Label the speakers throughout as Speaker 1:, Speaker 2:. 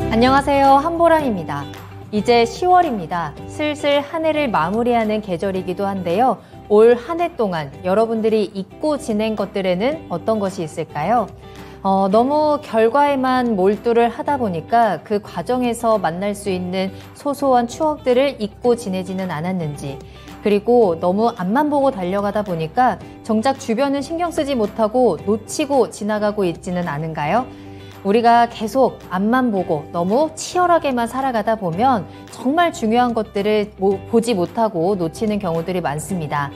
Speaker 1: 안녕하세요. 한보람입니다. 이제 10월입니다. 슬슬 한 해를 마무리하는 계절이기도 한데요. 올 한 해 동안 여러분들이 잊고 지낸 것들에는 어떤 것이 있을까요? 너무 결과에만 몰두를 하다 보니까 그 과정에서 만날 수 있는 소소한 추억들을 잊고 지내지는 않았는지, 그리고 너무 앞만 보고 달려가다 보니까 정작 주변은 신경 쓰지 못하고 놓치고 지나가고 있지는 않은가요? 우리가 계속 앞만 보고 너무 치열하게만 살아가다 보면 정말 중요한 것들을 보지 못하고 놓치는 경우들이 많습니다.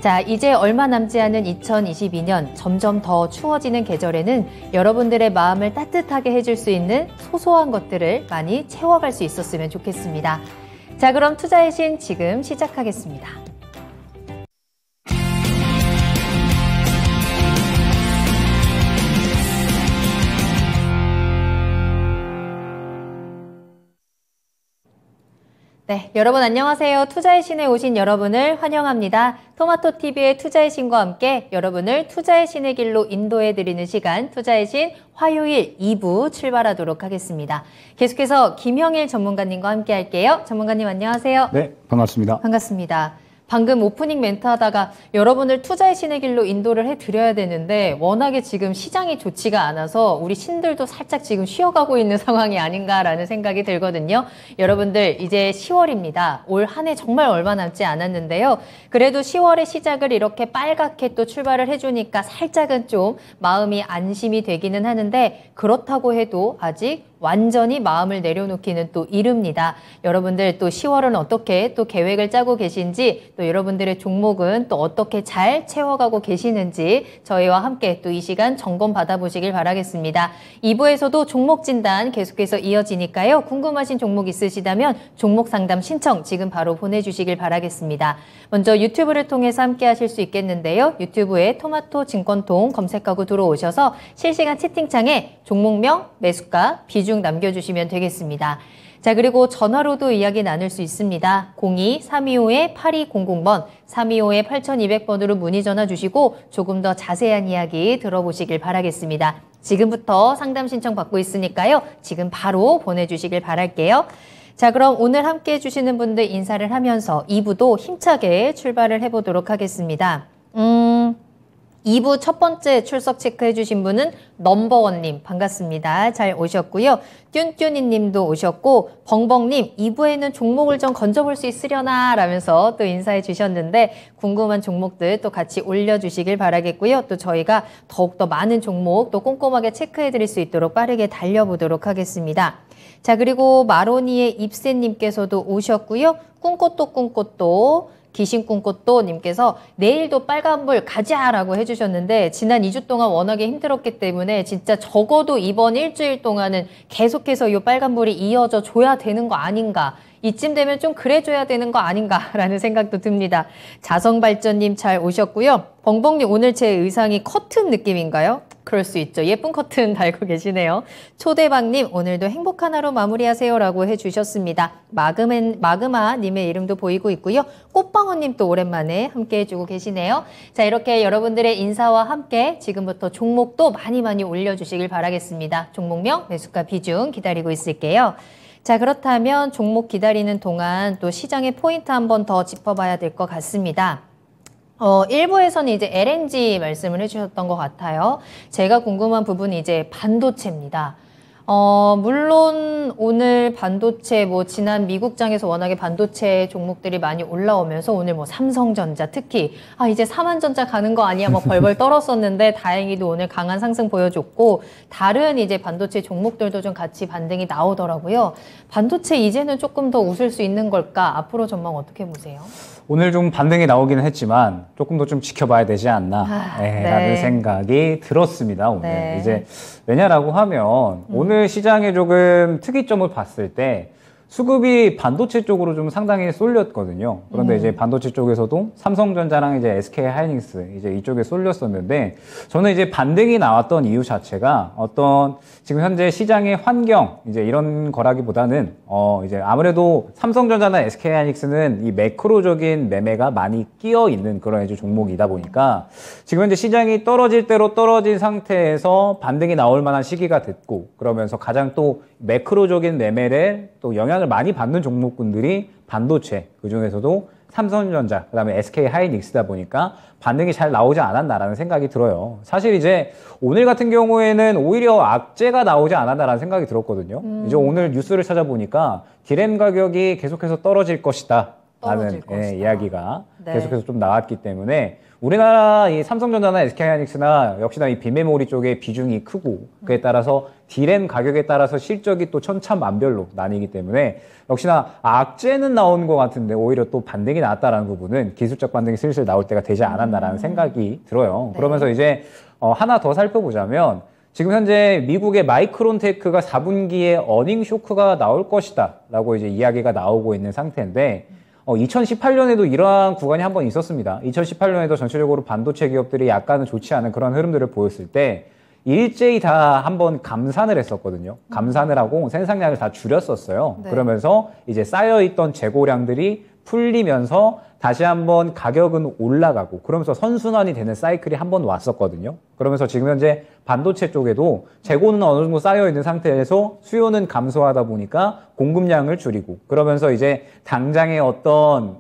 Speaker 1: 자, 이제 얼마 남지 않은 2022년 점점 더 추워지는 계절에는 여러분들의 마음을 따뜻하게 해줄 수 있는 소소한 것들을 많이 채워갈 수 있었으면 좋겠습니다. 자, 그럼 투자의 신 지금 시작하겠습니다. 네, 여러분 안녕하세요. 투자의 신에 오신 여러분을 환영합니다. 토마토TV의 투자의 신과 함께 여러분을 투자의 신의 길로 인도해드리는 시간, 투자의 신 화요일 2부 출발하도록 하겠습니다. 계속해서 김형일 전문가님과 함께 할게요. 전문가님 안녕하세요.
Speaker 2: 네, 반갑습니다.
Speaker 1: 반갑습니다. 방금 오프닝 멘트 하다가 여러분을 투자의 신의 길로 인도를 해드려야 되는데 워낙에 지금 시장이 좋지가 않아서 우리 신들도 살짝 지금 쉬어가고 있는 상황이 아닌가라는 생각이 들거든요. 여러분들 이제 10월입니다. 올 한 해 정말 얼마 남지 않았는데요. 그래도 10월의 시작을 이렇게 빨갛게 또 출발을 해주니까 살짝은 좀 마음이 안심이 되기는 하는데, 그렇다고 해도 아직 완전히 마음을 내려놓기는 또 이릅니다. 여러분들 또 10월은 어떻게 또 계획을 짜고 계신지, 또 여러분들의 종목은 또 어떻게 잘 채워가고 계시는지 저희와 함께 또 이 시간 점검 받아보시길 바라겠습니다. 2부에서도 종목 진단 계속해서 이어지니까요. 궁금하신 종목 있으시다면 종목 상담 신청 지금 바로 보내주시길 바라겠습니다. 먼저 유튜브를 통해서 함께 하실 수 있겠는데요. 유튜브에 토마토 증권통 검색하고 들어오셔서 실시간 채팅창에 종목명, 매수가, 비중 남겨주시면 되겠습니다. 자, 그리고 전화로도 이야기 나눌 수 있습니다. 02-325-8200번, 325-8200번으로 문의 전화 주시고 조금 더 자세한 이야기 들어보시길 바라겠습니다. 지금부터 상담 신청 받고 있으니까요. 지금 바로 보내주시길 바랄게요. 자, 그럼 오늘 함께 해주시는 분들 인사를 하면서 2부도 힘차게 출발을 해보도록 하겠습니다. 2부 첫 번째 출석 체크해 주신 분은 넘버원님 반갑습니다. 잘 오셨고요. 뀨뀨니 님도 오셨고, 벙벙님 2부에는 종목을 좀 건져볼 수 있으려나 라면서 또 인사해 주셨는데, 궁금한 종목들 또 같이 올려주시길 바라겠고요. 또 저희가 더욱더 많은 종목 또 꼼꼼하게 체크해 드릴 수 있도록 빠르게 달려보도록 하겠습니다. 자, 그리고 마로니의 입새님께서도 오셨고요. 꿈꽃도 기신꿈꽃도 님께서 내일도 빨간불 가자라고 해주셨는데, 지난 2주 동안 워낙에 힘들었기 때문에 진짜 적어도 이번 일주일 동안은 계속해서 이 빨간불이 이어져 줘야 되는 거 아닌가, 이쯤 되면 좀 그래줘야 되는 거 아닌가라는 생각도 듭니다. 자성발전님 잘 오셨고요. 벙벙님 오늘 제 의상이 커튼 느낌인가요? 그럴 수 있죠. 예쁜 커튼 달고 계시네요. 초대박님 오늘도 행복한 하루 마무리하세요라고 해주셨습니다. 마그마님의 이름도 보이고 있고요. 꽃방어님 또 오랜만에 함께 해주고 계시네요. 자, 이렇게 여러분들의 인사와 함께 지금부터 종목도 많이 올려주시길 바라겠습니다. 종목명, 매수가, 비중 기다리고 있을게요. 자, 그렇다면 종목 기다리는 동안 또 시장의 포인트 한번 더 짚어봐야 될 것 같습니다. 1부에서는 이제 LNG 말씀을 해주셨던 것 같아요. 제가 궁금한 부분이 이제 반도체입니다. 물론 오늘 반도체 지난 미국장에서 워낙에 반도체 종목들이 많이 올라오면서 오늘 삼성전자 특히 이제 삼한전자 가는 거 아니야 벌벌 떨었었는데 다행히도 오늘 강한 상승 보여줬고, 다른 이제 반도체 종목들도 좀 같이 반등이 나오더라고요. 반도체 이제는 조금 더 웃을 수 있는 걸까? 앞으로 전망 어떻게 보세요?
Speaker 2: 오늘 좀 반등이 나오기는 했지만 조금 더 좀 지켜봐야 되지 않나 라는 생각이 들었습니다. 오늘 이제 왜냐라고 하면 오늘 시장의 조금 특이점을 봤을 때 수급이 반도체 쪽으로 좀 상당히 쏠렸거든요. 그런데 이제 반도체 쪽에서도 삼성전자랑 이제 SK 하이닉스 이제 이쪽에 쏠렸었는데, 저는 이제 반등이 나왔던 이유 자체가 어떤 지금 현재 시장의 환경 이제 이런 거라기보다는 이제 아무래도 삼성전자나 SK 하이닉스는 이 매크로적인 매매가 많이 끼어 있는 그런 이제 종목이다 보니까 지금 현재 시장이 떨어질 대로 떨어진 상태에서 반등이 나올 만한 시기가 됐고, 그러면서 가장 또 매크로적인 매매를 또 영향을 많이 받는 종목군들이 반도체, 그중에서도 삼성전자, 그다음에 SK 하이닉스다 보니까 반등이 잘 나오지 않았나라는 생각이 들어요. 사실 이제 오늘 같은 경우에는 오히려 악재가 나오지 않았나라는 생각이 들었거든요. 이제 오늘 뉴스를 찾아보니까 디램 가격이 계속해서 떨어질 것이다. 라는 이야기가
Speaker 1: 네.
Speaker 2: 계속해서 좀 나왔기 때문에 우리나라 이 삼성전자나 SK하이닉스나 역시나 이 비메모리 쪽의 비중이 크고 그에 따라서 디램 가격에 따라서 실적이 또 천차만별로 나뉘기 때문에 역시나 악재는 나오는 것 같은데 오히려 또 반등이 나왔다라는 부분은 기술적 반등이 슬슬 나올 때가 되지 않았나라는 생각이 들어요.
Speaker 1: 네.
Speaker 2: 그러면서 이제 하나 더 살펴보자면 지금 현재 미국의 마이크론테크가 4분기에 어닝 쇼크가 나올 것이다 라고 이제 이야기가 나오고 있는 상태인데 2018년에도 이러한 구간이 한번 있었습니다. 2018년에도 전체적으로 반도체 기업들이 약간은 좋지 않은 그런 흐름들을 보였을 때 일제히 다 한번 감산을 했었거든요. 감산을 하고 생산량을 다 줄였었어요.
Speaker 1: 네.
Speaker 2: 그러면서 이제 쌓여있던 재고량들이 풀리면서 다시 한번 가격은 올라가고 그러면서 선순환이 되는 사이클이 한번 왔었거든요. 그러면서 지금 현재 반도체 쪽에도 재고는 어느 정도 쌓여 있는 상태에서 수요는 감소하다 보니까 공급량을 줄이고 그러면서 이제 당장의 어떤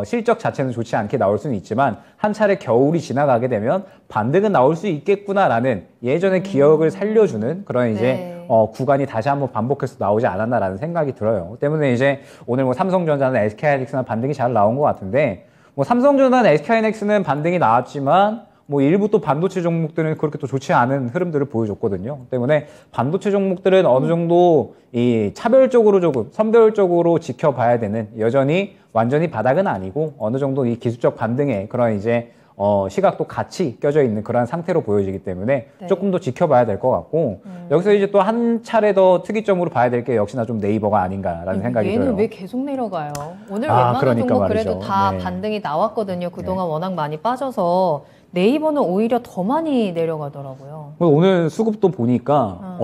Speaker 2: 실적 자체는 좋지 않게 나올 수는 있지만 한 차례 겨울이 지나가게 되면 반등은 나올 수 있겠구나라는 예전의 기억을 살려주는 그런 이제
Speaker 1: 네.
Speaker 2: 구간이 다시 한번 반복해서 나오지 않았나라는 생각이 들어요. 때문에 이제 오늘 뭐 삼성전자나 SK하이닉스나 반등이 잘 나온 것 같은데 뭐 삼성전자나 SK하이닉스는 반등이 나왔지만 뭐 일부 또 반도체 종목들은 그렇게 또 좋지 않은 흐름들을 보여줬거든요. 때문에 반도체 종목들은 어느 정도 이 차별적으로 조금 선별적으로 지켜봐야 되는 여전히 완전히 바닥은 아니고 어느 정도 이 기술적 반등에 그런 이제 시각도 같이 껴져 있는 그런 상태로 보여지기 때문에
Speaker 1: 네.
Speaker 2: 조금 더 지켜봐야 될 것 같고 여기서 이제 또 한 차례 더 특이점으로 봐야 될 게 역시나 좀 네이버가 아닌가라는 생각이 들어요.
Speaker 1: 얘는 왜 계속 내려가요? 오늘 웬만한
Speaker 2: 그러니까
Speaker 1: 종목
Speaker 2: 말이죠.
Speaker 1: 그래도 다
Speaker 2: 네.
Speaker 1: 반등이 나왔거든요. 그동안 워낙 많이 빠져서 네이버는 오히려 더 많이 내려가더라고요.
Speaker 2: 오늘 수급도 보니까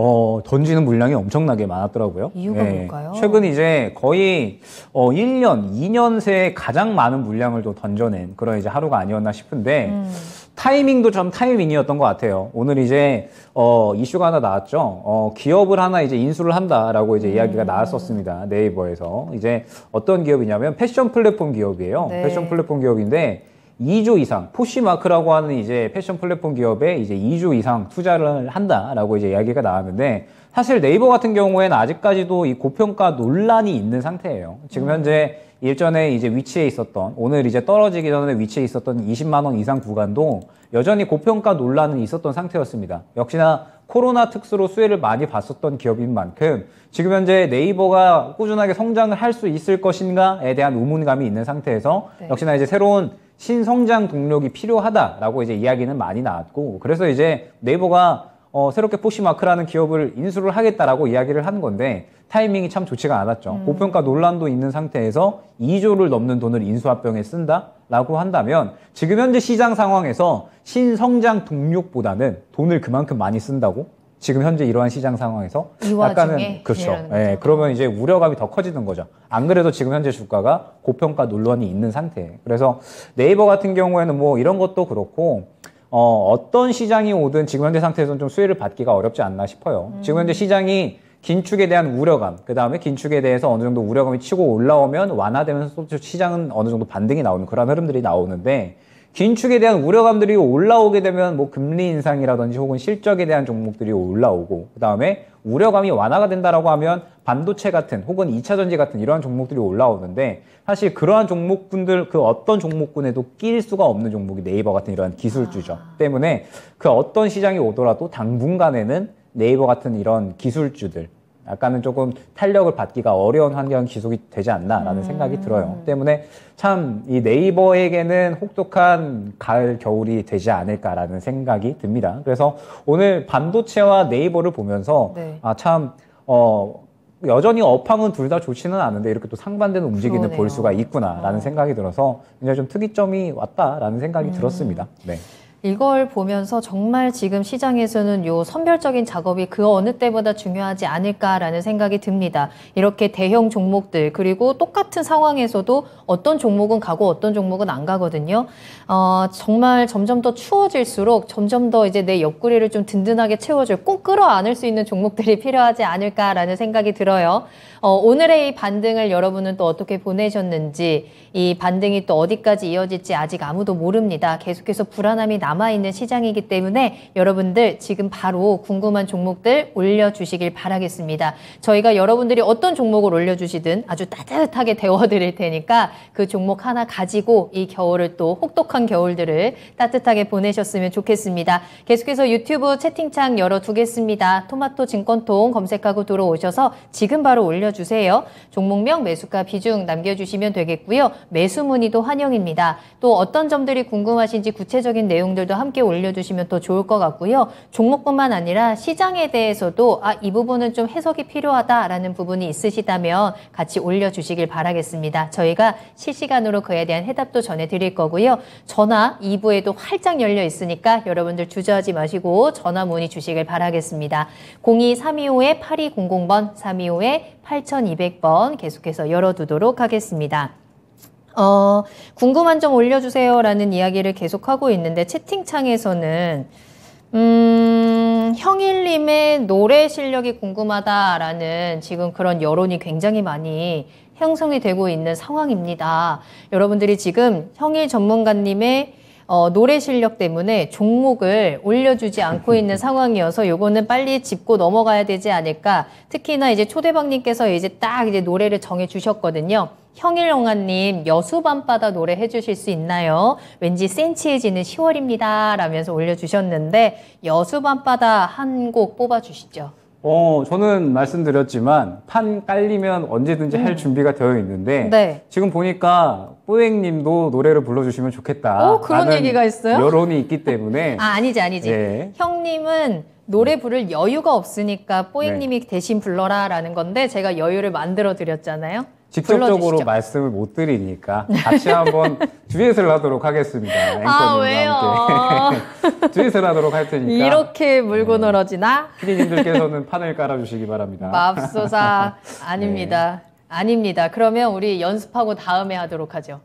Speaker 2: 던지는 물량이 엄청나게 많았더라고요.
Speaker 1: 이유가 뭘까요?
Speaker 2: 최근 이제 거의 1년, 2년 새에 가장 많은 물량을 또 던져낸 그런 이제 하루가 아니었나 싶은데 타이밍도 좀 타이밍이었던 것 같아요. 오늘 이제 이슈가 하나 나왔죠. 기업을 하나 이제 인수를 한다라고 이제 이야기가 나왔었습니다. 네이버에서 이제 어떤 기업이냐면 패션 플랫폼 기업이에요.
Speaker 1: 네.
Speaker 2: 패션 플랫폼 기업인데 2조 이상, 포시마크라고 하는 이제 패션 플랫폼 기업에 이제 2조 이상 투자를 한다라고 이제 이야기가 나왔는데 사실 네이버 같은 경우에는 아직까지도 이 고평가 논란이 있는 상태예요. 지금 현재 일전에 이제 위치에 있었던, 오늘 이제 떨어지기 전에 위치에 있었던 20만 원 이상 구간도 여전히 고평가 논란은 있었던 상태였습니다. 역시나 코로나 특수로 수혜를 많이 봤었던 기업인 만큼 지금 현재 네이버가 꾸준하게 성장을 할 수 있을 것인가에 대한 의문감이 있는 상태에서
Speaker 1: 네.
Speaker 2: 역시나 이제 새로운 신성장 동력이 필요하다라고 이제 이야기는 많이 나왔고 그래서 이제 네이버가 새롭게 포시마크라는 기업을 인수를 하겠다라고 이야기를 하는 건데 타이밍이 참 좋지가 않았죠. 고평가 논란도 있는 상태에서 2조를 넘는 돈을 인수합병에 쓴다라고 한다면 지금 현재 시장 상황에서 신성장 동력보다는 돈을 그만큼 많이 쓴다고? 지금 현재 이러한 시장 상황에서
Speaker 1: 이
Speaker 2: 약간은
Speaker 1: 와중에
Speaker 2: 그렇죠.
Speaker 1: 이라는 거죠.
Speaker 2: 예, 그러면 이제 우려감이 더 커지는 거죠. 안 그래도 지금 현재 주가가 고평가 논란이 있는 상태예요. 그래서 네이버 같은 경우에는 뭐 이런 것도 그렇고 어떤 시장이 오든 지금 현재 상태에서는 좀 수혜를 받기가 어렵지 않나 싶어요. 지금 현재 시장이 긴축에 대한 우려감, 그 다음에 긴축에 대해서 어느 정도 우려감이 치고 올라오면 완화되면서 또 시장은 어느 정도 반등이 나오는 그런 흐름들이 나오는데 긴축에 대한 우려감들이 올라오게 되면 뭐 금리 인상이라든지 혹은 실적에 대한 종목들이 올라오고 그 다음에 우려감이 완화가 된다라고 하면 반도체 같은 혹은 2차 전지 같은 이러한 종목들이 올라오는데 사실 그러한 종목군들 그 어떤 종목군에도 낄 수가 없는 종목이 네이버 같은 이러한 기술주죠. 때문에 그 어떤 시장이 오더라도 당분간에는 네이버 같은 이런 기술주들 약간은 조금 탄력을 받기가 어려운 환경 지속이 되지 않나라는 생각이 들어요. 때문에 참 이 네이버에게는 혹독한 가을 겨울이 되지 않을까라는 생각이 듭니다. 그래서 오늘 반도체와 네이버를 보면서
Speaker 1: 네.
Speaker 2: 참 여전히 업황은 둘 다 좋지는 않은데 이렇게 또 상반되는 움직임을
Speaker 1: 그러네요.
Speaker 2: 볼 수가 있구나라는 생각이 들어서 굉장히 좀 특이점이 왔다라는 생각이 들었습니다. 네.
Speaker 1: 이걸 보면서 정말 지금 시장에서는 요 선별적인 작업이 그 어느 때보다 중요하지 않을까라는 생각이 듭니다. 이렇게 대형 종목들 그리고 똑같은 상황에서도 어떤 종목은 가고 어떤 종목은 안 가거든요. 정말 점점 더 추워질수록 점점 더 이제 내 옆구리를 좀 든든하게 채워줄 꼭 끌어안을 수 있는 종목들이 필요하지 않을까라는 생각이 들어요. 오늘의 이 반등을 여러분은 또 어떻게 보내셨는지 이 반등이 또 어디까지 이어질지 아직 아무도 모릅니다. 계속해서 불안함이 남아있는 시장이기 때문에 여러분들 지금 바로 궁금한 종목들 올려주시길 바라겠습니다. 저희가 여러분들이 어떤 종목을 올려주시든 아주 따뜻하게 데워드릴 테니까 그 종목 하나 가지고 이 겨울을 또 혹독한 겨울들을 따뜻하게 보내셨으면 좋겠습니다. 계속해서 유튜브 채팅창 열어두겠습니다. 토마토 증권통 검색하고 들어오셔서 지금 바로 올려주세요. 종목명, 매수가, 비중 남겨주시면 되겠고요. 매수 문의도 환영입니다. 또 어떤 점들이 궁금하신지 구체적인 내용들도 함께 올려주시면 더 좋을 것 같고요. 종목뿐만 아니라 시장에 대해서도 이 부분은 좀 해석이 필요하다라는 부분이 있으시다면 같이 올려주시길 바라겠습니다. 저희가 실시간으로 그에 대한 해답도 전해드릴 거고요. 전화 2부에도 활짝 열려 있으니까 여러분들 주저하지 마시고 전화 문의 주시길 바라겠습니다. 02-325-8200번, 325-8200번 계속해서 열어두도록 하겠습니다. 궁금한 점 올려주세요라는 이야기를 계속하고 있는데 채팅창에서는 형일님의 노래 실력이 궁금하다라는 지금 그런 여론이 굉장히 많이 형성이 되고 있는 상황입니다. 여러분들이 지금 형일 전문가님의 노래 실력 때문에 종목을 올려주지 않고 있는 상황이어서 요거는 빨리 짚고 넘어가야 되지 않을까. 특히나 이제 초대박님께서 이제 딱 이제 노래를 정해 주셨거든요. 형일영아님 여수밤바다 노래 해주실 수 있나요? 왠지 센치해지는 10월입니다 라면서 올려주셨는데 여수밤바다 한 곡 뽑아주시죠.
Speaker 2: 저는 말씀드렸지만 판 깔리면 언제든지 할 준비가 되어 있는데
Speaker 1: 네.
Speaker 2: 지금 보니까 뽀앵님도 노래를 불러주시면 좋겠다.
Speaker 1: 그런 얘기가 있어요?
Speaker 2: 여론이 있기 때문에
Speaker 1: 아니지.
Speaker 2: 네.
Speaker 1: 형님은 노래 부를 여유가 없으니까 뽀앵님이 대신 불러라라는 건데 제가 여유를 만들어 드렸잖아요.
Speaker 2: 직접적으로
Speaker 1: 불러주시죠.
Speaker 2: 말씀을 못 드리니까 같이 한번 듀엣을 하도록 하겠습니다. 앵커님과
Speaker 1: 왜요?
Speaker 2: 함께 듀엣을 하도록 할 테니까
Speaker 1: 이렇게 물고 늘어지나?
Speaker 2: PD님들께서는 판을 깔아주시기 바랍니다.
Speaker 1: 맙소사. 아닙니다. 아닙니다. 그러면 우리 연습하고 다음에 하도록 하죠.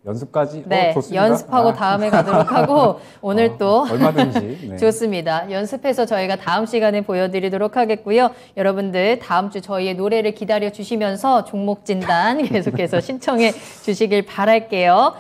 Speaker 2: 연습까지?
Speaker 1: 네,
Speaker 2: 좋습니다.
Speaker 1: 연습하고 다음에 가도록 하고 오늘 또
Speaker 2: 얼마든지 네.
Speaker 1: 좋습니다. 연습해서 저희가 다음 시간에 보여드리도록 하겠고요. 여러분들 다음 주 저희의 노래를 기다려 주시면서 종목 진단 계속해서 신청해 주시길 바랄게요.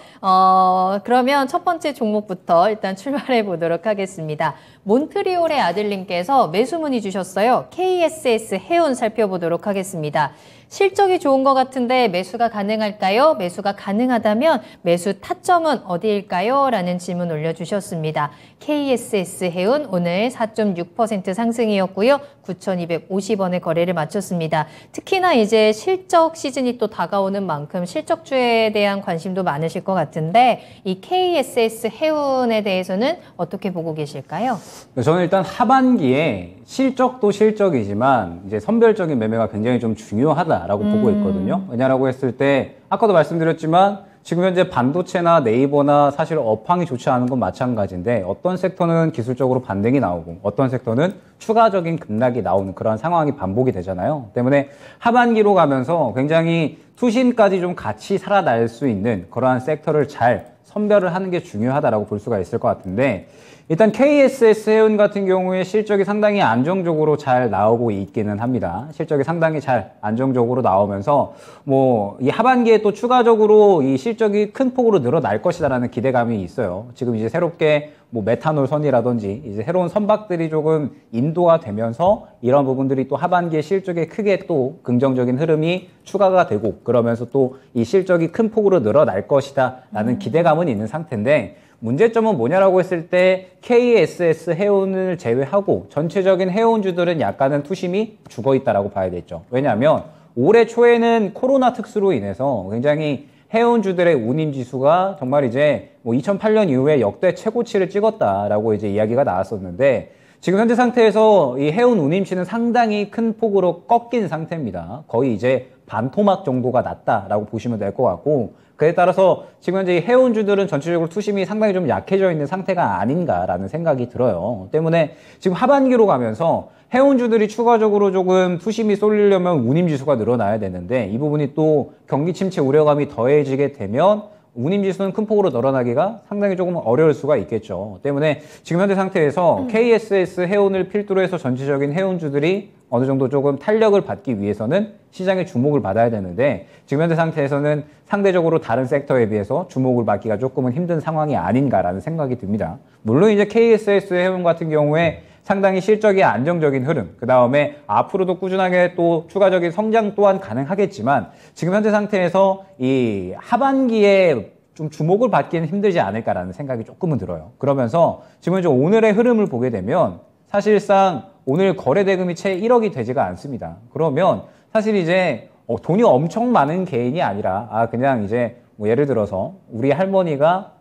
Speaker 1: 그러면 첫 번째 종목부터 일단 출발해 보도록 하겠습니다. 몬트리올의 아들님께서 매수 문의 주셨어요. KSS 해운 살펴보도록 하겠습니다. 실적이 좋은 것 같은데 매수가 가능할까요? 매수가 가능하다면 매수 타점은 어디일까요? 라는 질문 올려주셨습니다. KSS 해운 오늘 4.6% 상승이었고요. 9,250원의 거래를 마쳤습니다. 특히나 이제 실적 시즌이 또 다가오는 만큼 실적주에 대한 관심도 많으실 것 같은데 이 KSS 해운에 대해서는 어떻게 보고 계실까요?
Speaker 2: 저는 일단 하반기에 실적도 실적이지만 이제 선별적인 매매가 굉장히 좀 중요하다라고 보고 있거든요. 왜냐라고 했을 때 아까도 말씀드렸지만 지금 현재 반도체나 네이버나 사실 업황이 좋지 않은 건 마찬가지인데 어떤 섹터는 기술적으로 반등이 나오고 어떤 섹터는 추가적인 급락이 나오는 그런 상황이 반복이 되잖아요. 때문에 하반기로 가면서 굉장히 투심까지 좀 같이 살아날 수 있는 그러한 섹터를 잘 선별을 하는 게 중요하다라고 볼 수가 있을 것 같은데 일단 KSS 해운 같은 경우에 실적이 상당히 안정적으로 잘 나오고 있기는 합니다. 실적이 상당히 잘 안정적으로 나오면서 뭐 이 하반기에 또 추가적으로 이 실적이 큰 폭으로 늘어날 것이다라는 기대감이 있어요. 지금 이제 새롭게 뭐 메탄올 선이라든지 이제 새로운 선박들이 조금 인도가 되면서 이런 부분들이 또 하반기에 실적에 크게 또 긍정적인 흐름이 추가가 되고 그러면서 또 이 실적이 큰 폭으로 늘어날 것이다라는 기대감은 있는 상태인데 문제점은 뭐냐라고 했을 때 KSS 해운을 제외하고 전체적인 해운주들은 약간은 투심이 죽어있다라고 봐야겠죠. 왜냐하면 올해 초에는 코로나 특수로 인해서 굉장히 해운주들의 운임지수가 정말 이제 뭐 2008년 이후에 역대 최고치를 찍었다라고 이제 이야기가 나왔었는데 지금 현재 상태에서 이 해운 운임치는 상당히 큰 폭으로 꺾인 상태입니다. 거의 이제 반토막 정도가 낮다라고 보시면 될 것 같고, 그에 따라서 지금 현재 이 해운주들은 전체적으로 투심이 상당히 좀 약해져 있는 상태가 아닌가라는 생각이 들어요. 때문에 지금 하반기로 가면서 해운주들이 추가적으로 조금 투심이 쏠리려면 운임지수가 늘어나야 되는데, 이 부분이 또 경기 침체 우려감이 더해지게 되면 운임지수는 큰 폭으로 늘어나기가 상당히 조금 어려울 수가 있겠죠. 때문에 지금 현재 상태에서 KSS 해운을 필두로 해서 전체적인 해운주들이 어느 정도 조금 탄력을 받기 위해서는 시장의 주목을 받아야 되는데, 지금 현재 상태에서는 상대적으로 다른 섹터에 비해서 주목을 받기가 조금은 힘든 상황이 아닌가라는 생각이 듭니다. 물론 이제 KSS 해운 같은 경우에 상당히 실적이 안정적인 흐름, 그 다음에 앞으로도 꾸준하게 또 추가적인 성장 또한 가능하겠지만, 지금 현재 상태에서 이 하반기에 좀 주목을 받기는 힘들지 않을까라는 생각이 조금은 들어요. 그러면서 지금 이제 오늘의 흐름을 보게 되면 사실상 오늘 거래 대금이 채 1억이 되지가 않습니다. 그러면 사실 이제 돈이 엄청 많은 개인이 아니라 그냥 이제 뭐 예를 들어서 우리 할머니가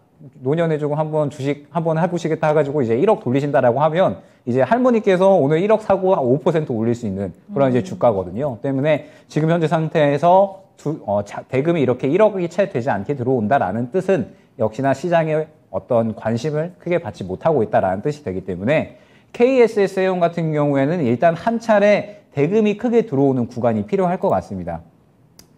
Speaker 2: 노년에 조금 한번 주식 한번 해보시겠다 해가지고 이제 1억 돌리신다라고 하면 이제 할머니께서 오늘 1억 사고 5% 올릴 수 있는 그런 이제 주가거든요. 때문에 지금 현재 상태에서 대금이 이렇게 1억이 채 되지 않게 들어온다라는 뜻은 역시나 시장에 어떤 관심을 크게 받지 못하고 있다라는 뜻이 되기 때문에 KSS 해운 같은 경우에는 일단 한 차례 대금이 크게 들어오는 구간이 필요할 것 같습니다.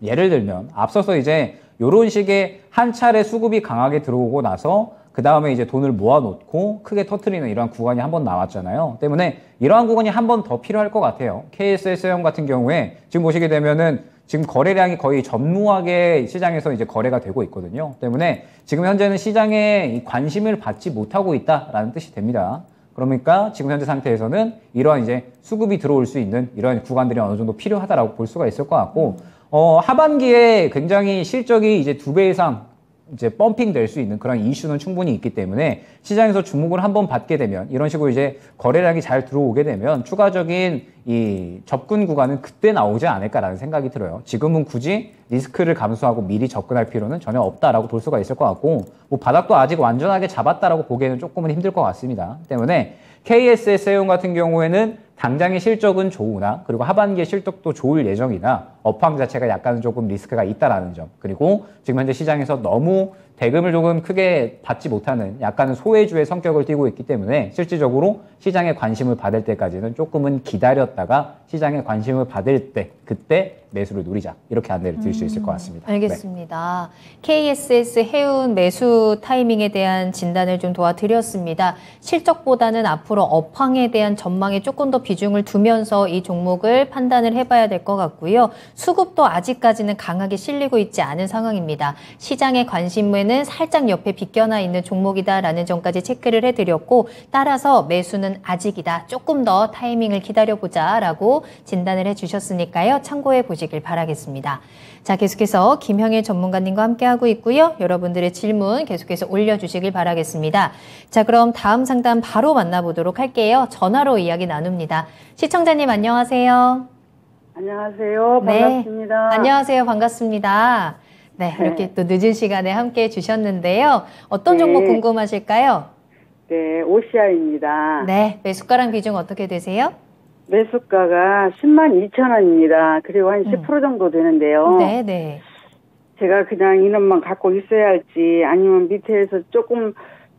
Speaker 2: 예를 들면 앞서서 이제 이런 식의 한 차례 수급이 강하게 들어오고 나서 그 다음에 이제 돈을 모아놓고 크게 터트리는 이러한 구간이 한 번 나왔잖아요. 때문에 이러한 구간이 한 번 더 필요할 것 같아요. KSS 해운 같은 경우에 지금 보시게 되면은 지금 거래량이 거의 전무하게 시장에서 이제 거래가 되고 있거든요. 때문에 지금 현재는 시장에 관심을 받지 못하고 있다라는 뜻이 됩니다. 그러니까 지금 현재 상태에서는 이러한 이제 수급이 들어올 수 있는 이러한 구간들이 어느 정도 필요하다라고 볼 수가 있을 것 같고, 하반기에 굉장히 실적이 이제 2배 이상 이제 펌핑 될 수 있는 그런 이슈는 충분히 있기 때문에 시장에서 주목을 한번 받게 되면 이런 식으로 이제 거래량이 잘 들어오게 되면 추가적인 이 접근 구간은 그때 나오지 않을까라는 생각이 들어요. 지금은 굳이 리스크를 감수하고 미리 접근할 필요는 전혀 없다라고 볼 수가 있을 것 같고, 뭐 바닥도 아직 완전하게 잡았다라고 보기에는 조금은 힘들 것 같습니다. 때문에 KSS 해운 같은 경우에는 당장의 실적은 좋으나 그리고 하반기에 실적도 좋을 예정이나 업황 자체가 약간은 조금 리스크가 있다라는 점, 그리고 지금 현재 시장에서 너무 대금을 조금 크게 받지 못하는 약간은 소외주의 성격을 띠고 있기 때문에 실질적으로 시장에 관심을 받을 때까지는 조금은 기다렸다가 시장에 관심을 받을 때 그때 매수를 누리자, 이렇게 안내를 드릴 수 있을 것 같습니다.
Speaker 1: 알겠습니다. 네. KSS 해운 매수 타이밍에 대한 진단을 좀 도와드렸습니다. 실적보다는 앞으로 업황에 대한 전망에 조금 더 비중을 두면서 이 종목을 판단을 해봐야 될 것 같고요. 수급도 아직까지는 강하게 실리고 있지 않은 상황입니다. 시장의 관심에는 살짝 옆에 비껴나 있는 종목이다라는 점까지 체크를 해드렸고, 따라서 매수는 아직이다, 조금 더 타이밍을 기다려보자라고 진단을 해주셨으니까요. 참고해 보시길 바라겠습니다. 자, 계속해서 김형일 전문가님과 함께하고 있고요. 여러분들의 질문 계속해서 올려주시길 바라겠습니다. 자, 그럼 다음 상담 바로 만나보도록 할게요. 전화로 이야기 나눕니다. 시청자님 안녕하세요.
Speaker 3: 안녕하세요. 반갑습니다.
Speaker 1: 네. 안녕하세요. 반갑습니다. 네, 이렇게 또 늦은 시간에 함께해 주셨는데요. 어떤 종목 궁금하실까요?
Speaker 3: 네, OCI입니다.
Speaker 1: 네, 매수가랑 비중 어떻게 되세요?
Speaker 3: 매수가가 102,000원입니다. 그리고 한 10% 정도 되는데요.
Speaker 1: 네, 네.
Speaker 3: 제가 그냥 이놈만 갖고 있어야 할지 아니면 밑에서 조금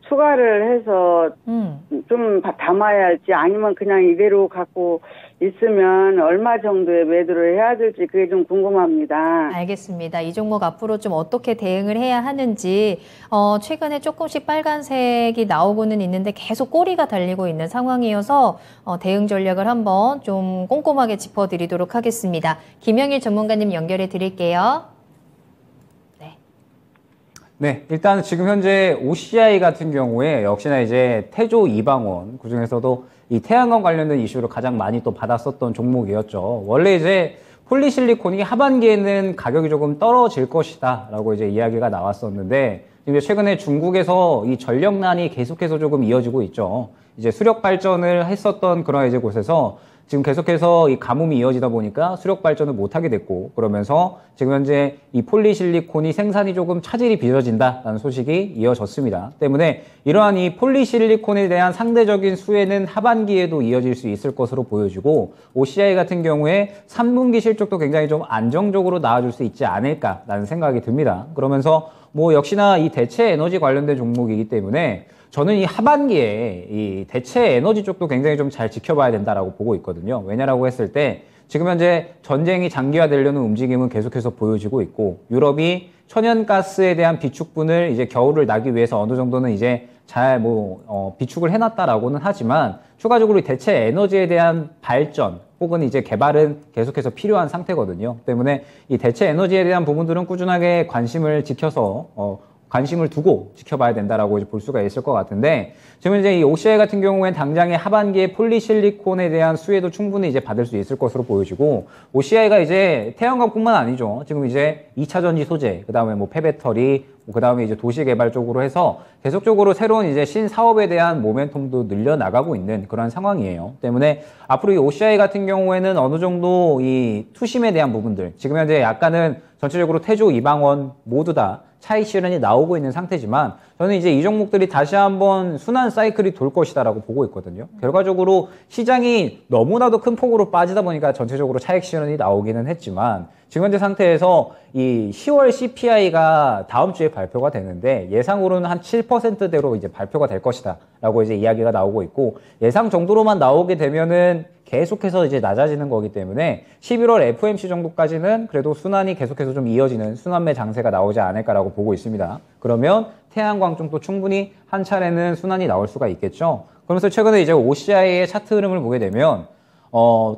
Speaker 3: 추가를 해서 좀 담아야 할지 아니면 그냥 이대로 갖고 있으면 얼마 정도의 매도를 해야 될지 그게 좀 궁금합니다.
Speaker 1: 알겠습니다. 이 종목 앞으로 좀 어떻게 대응을 해야 하는지 최근에 조금씩 빨간색이 나오고는 있는데 계속 꼬리가 달리고 있는 상황이어서 대응 전략을 한번 좀 꼼꼼하게 짚어드리도록 하겠습니다. 김영일 전문가님 연결해 드릴게요.
Speaker 2: 네, 일단 지금 현재 OCI 같은 경우에 역시나 이제 태조 이방원, 그중에서도 이 태양광 관련된 이슈를 가장 많이 또 받았었던 종목이었죠. 원래 이제 폴리실리콘이 하반기에는 가격이 조금 떨어질 것이다 라고 이제 이야기가 나왔었는데, 이제 최근에 중국에서 이 전력난이 계속해서 조금 이어지고 있죠. 이제 수력 발전을 했었던 그런 이제 곳에서 지금 계속해서 이 가뭄이 이어지다 보니까 수력 발전을 못하게 됐고, 그러면서 지금 현재 이 폴리실리콘이 생산이 조금 차질이 빚어진다라는 소식이 이어졌습니다. 때문에 이러한 이 폴리실리콘에 대한 상대적인 수혜는 하반기에도 이어질 수 있을 것으로 보여지고, OCI 같은 경우에 3분기 실적도 굉장히 좀 안정적으로 나와줄 수 있지 않을까라는 생각이 듭니다. 그러면서 뭐 역시나 이 대체 에너지 관련된 종목이기 때문에 저는 이 하반기에 이 대체 에너지 쪽도 굉장히 좀 잘 지켜봐야 된다라고 보고 있거든요. 왜냐라고 했을 때 지금 현재 전쟁이 장기화되려는 움직임은 계속해서 보여지고 있고, 유럽이 천연가스에 대한 비축분을 이제 겨울을 나기 위해서 어느 정도는 이제 잘 비축을 해놨다라고는 하지만 추가적으로 대체 에너지에 대한 발전 혹은 이제 개발은 계속해서 필요한 상태거든요. 때문에 이 대체 에너지에 대한 부분들은 꾸준하게 관심을 두고 지켜봐야 된다라고 이제 볼 수가 있을 것 같은데, 지금 이제 이 OCI 같은 경우엔 당장에 하반기에 폴리실리콘에 대한 수혜도 충분히 이제 받을 수 있을 것으로 보여지고, OCI가 이제 태양광뿐만 아니죠. 지금 이제 2차 전지 소재, 그 다음에 뭐 폐배터리, 그 다음에 이제 도시 개발 쪽으로 해서 계속적으로 새로운 이제 신사업에 대한 모멘텀도 늘려나가고 있는 그런 상황이에요. 때문에 앞으로 이 OCI 같은 경우에는 어느 정도 이 투심에 대한 부분들, 지금 현재 약간은 전체적으로 태조, 이방원 모두 다 차익 실현이 나오고 있는 상태지만, 저는 이제 이 종목들이 다시 한번 순환 사이클이 돌 것이다라고 보고 있거든요. 결과적으로 시장이 너무나도 큰 폭으로 빠지다 보니까 전체적으로 차익 실현이 나오기는 했지만, 지금 현재 상태에서 이 10월 CPI가 다음 주에 발표가 되는데 예상으로는 한 7%대로 이제 발표가 될 것이다라고 이제 이야기가 나오고 있고, 예상 정도로만 나오게 되면은 계속해서 이제 낮아지는 거기 때문에 11월 FOMC 정도까지는 그래도 순환이 계속해서 좀 이어지는 순환매 장세가 나오지 않을까라고 보고 있습니다. 그러면 태양광 쪽도 충분히 한 차례는 순환이 나올 수가 있겠죠. 그러면서 최근에 이제 OCI의 차트 흐름을 보게 되면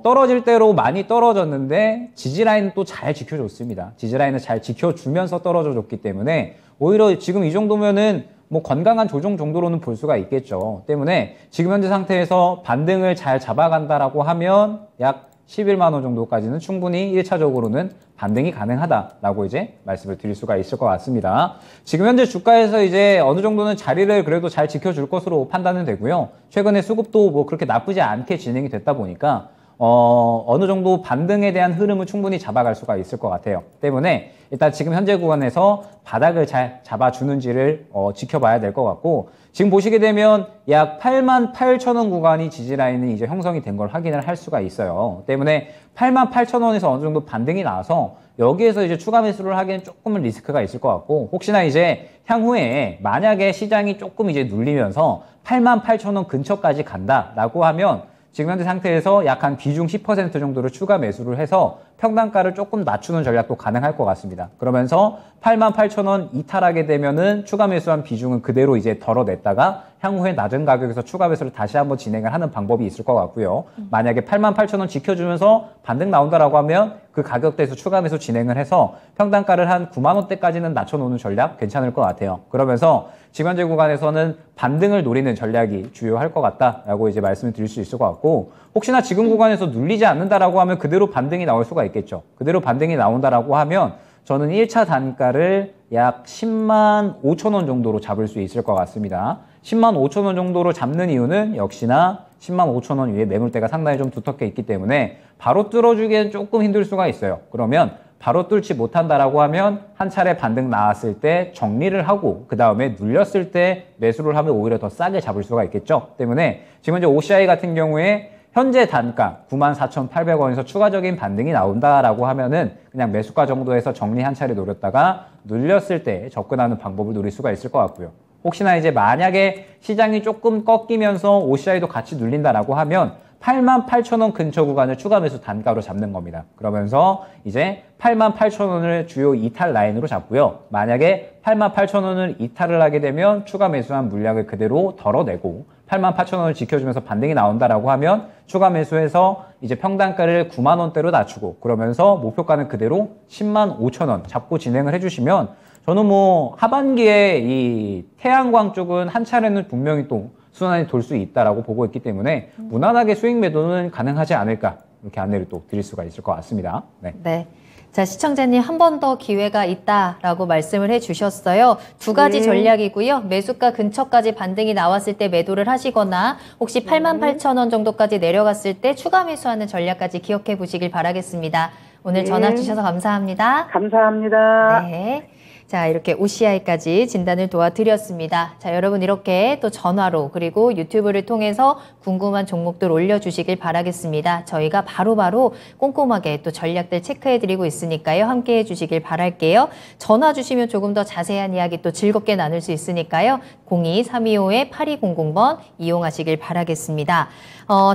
Speaker 2: 떨어질 대로 많이 떨어졌는데 지지라인은 또 잘 지켜줬습니다. 지지라인을 잘 지켜주면서 떨어져 줬기 때문에 오히려 지금 이 정도면은 뭐 건강한 조정 정도로는 볼 수가 있겠죠. 때문에 지금 현재 상태에서 반등을 잘 잡아간다라고 하면 약 11만 원 정도까지는 충분히 1차적으로는 반등이 가능하다라고 이제 말씀을 드릴 수가 있을 것 같습니다. 지금 현재 주가에서 이제 어느 정도는 자리를 그래도 잘 지켜줄 것으로 판단은 되고요. 최근에 수급도 뭐 그렇게 나쁘지 않게 진행이 됐다 보니까 어느 정도 반등에 대한 흐름을 충분히 잡아갈 수가 있을 것 같아요. 때문에 일단 지금 현재 구간에서 바닥을 잘 잡아주는지를 지켜봐야 될 것 같고, 지금 보시게 되면 약 88,000원 구간이 지지라인이 이제 형성이 된 걸 확인을 할 수가 있어요. 때문에 88,000원에서 어느 정도 반등이 나와서 여기에서 이제 추가 매수를 하기엔 조금은 리스크가 있을 것 같고, 혹시나 이제 향후에 만약에 시장이 조금 이제 눌리면서 88,000원 근처까지 간다라고 하면 지금 현재 상태에서 약 한 비중 10% 정도를 추가 매수를 해서 평단가를 조금 낮추는 전략도 가능할 것 같습니다. 그러면서 88,000원 이탈하게 되면은 추가 매수한 비중은 그대로 이제 덜어냈다가 향후에 낮은 가격에서 추가 매수를 다시 한번 진행을 하는 방법이 있을 것 같고요. 만약에 88,000원 지켜주면서 반등 나온다라고 하면 그 가격대에서 추가 매수 진행을 해서 평단가를 한 9만 원대까지는 낮춰놓는 전략 괜찮을 것 같아요. 그러면서 지금 현재 구간에서는 반등을 노리는 전략이 주요할 것 같다라고 이제 말씀을 드릴 수 있을 것 같고, 혹시나 지금 구간에서 눌리지 않는다라고 하면 그대로 반등이 나올 수가 있겠죠. 그대로 반등이 나온다라고 하면 저는 1차 단가를 약 10만 5천 원 정도로 잡을 수 있을 것 같습니다. 10만 5천 원 정도로 잡는 이유는 역시나 10만 5천 원 위에 매물대가 상당히 좀 두텁게 있기 때문에 바로 뚫어주기엔 조금 힘들 수가 있어요. 그러면 바로 뚫지 못한다라고 하면 한 차례 반등 나왔을 때 정리를 하고 그 다음에 눌렸을 때 매수를 하면 오히려 더 싸게 잡을 수가 있겠죠. 때문에 지금 이제 OCI 같은 경우에 현재 단가 94,800원에서 추가적인 반등이 나온다라고 하면은 그냥 매수가 정도에서 정리 한 차례 노렸다가 눌렸을 때 접근하는 방법을 노릴 수가 있을 것 같고요. 혹시나 이제 만약에 시장이 조금 꺾이면서 OCI도 같이 눌린다라고 하면 88,000원 근처 구간을 추가 매수 단가로 잡는 겁니다. 그러면서 이제 88,000원을 주요 이탈 라인으로 잡고요. 만약에 88,000원을 이탈을 하게 되면 추가 매수한 물량을 그대로 덜어내고 88,000원을 지켜주면서 반등이 나온다라고 하면 추가 매수해서 이제 평단가를 9만 원대로 낮추고 그러면서 목표가는 그대로 10만 5천 원 잡고 진행을 해주시면 저는 뭐 하반기에 이 태양광 쪽은 한 차례는 분명히 또 순환이 돌 수 있다라고 보고 있기 때문에 무난하게 수익 매도는 가능하지 않을까 이렇게 안내를 또 드릴 수가 있을 것 같습니다. 네.
Speaker 1: 네. 자, 시청자님 한 번 더 기회가 있다라고 말씀을 해주셨어요. 두 가지 전략이고요. 매수가 근처까지 반등이 나왔을 때 매도를 하시거나 혹시 88,000원 정도까지 내려갔을 때 추가 매수하는 전략까지 기억해 보시길 바라겠습니다. 오늘 전화 주셔서 감사합니다.
Speaker 3: 감사합니다.
Speaker 1: 네. 자, 이렇게 OCI까지 진단을 도와드렸습니다. 자, 여러분 이렇게 또 전화로 그리고 유튜브를 통해서 궁금한 종목들 올려주시길 바라겠습니다. 저희가 바로바로 꼼꼼하게 또 전략들 체크해드리고 있으니까요. 함께 해주시길 바랄게요. 전화 주시면 조금 더 자세한 이야기 또 즐겁게 나눌 수 있으니까요. 02-3200번 이용하시길 바라겠습니다.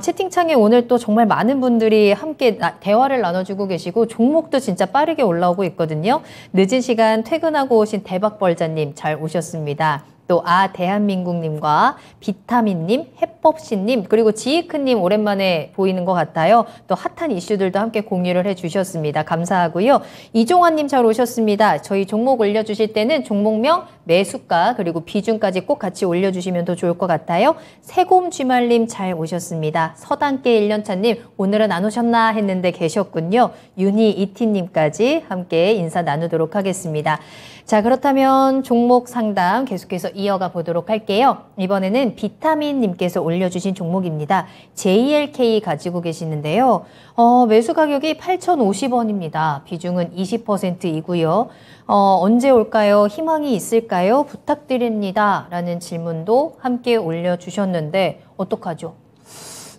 Speaker 1: 채팅창에 오늘 또 정말 많은 분들이 함께 대화를 나눠주고 계시고 종목도 진짜 빠르게 올라오고 있거든요. 늦은 시간 퇴근하고 오신 대박벌자님 잘 오셨습니다. 또 대한민국님과 비타민님, 해법씨님, 그리고 지이크님 오랜만에 보이는 것 같아요. 또 핫한 이슈들도 함께 공유를 해주셨습니다. 감사하고요. 이종환님 잘 오셨습니다. 저희 종목 올려주실 때는 종목명, 매수가, 그리고 비중까지 꼭 같이 올려주시면 더 좋을 것 같아요. 세곰쥐말님 잘 오셨습니다. 서당계 1년차님 오늘은 안 오셨나 했는데 계셨군요. 유니이티님까지 함께 인사 나누도록 하겠습니다. 자, 그렇다면 종목 상담 계속해서 이어가 보도록 할게요. 이번에는 비타민님께서 올려주신 종목입니다. JLK 가지고 계시는데요. 매수 가격이 8,050원입니다. 비중은 20%이고요. 언제 올까요? 희망이 있을까요? 부탁드립니다. 라는 질문도 함께 올려주셨는데 어떡하죠?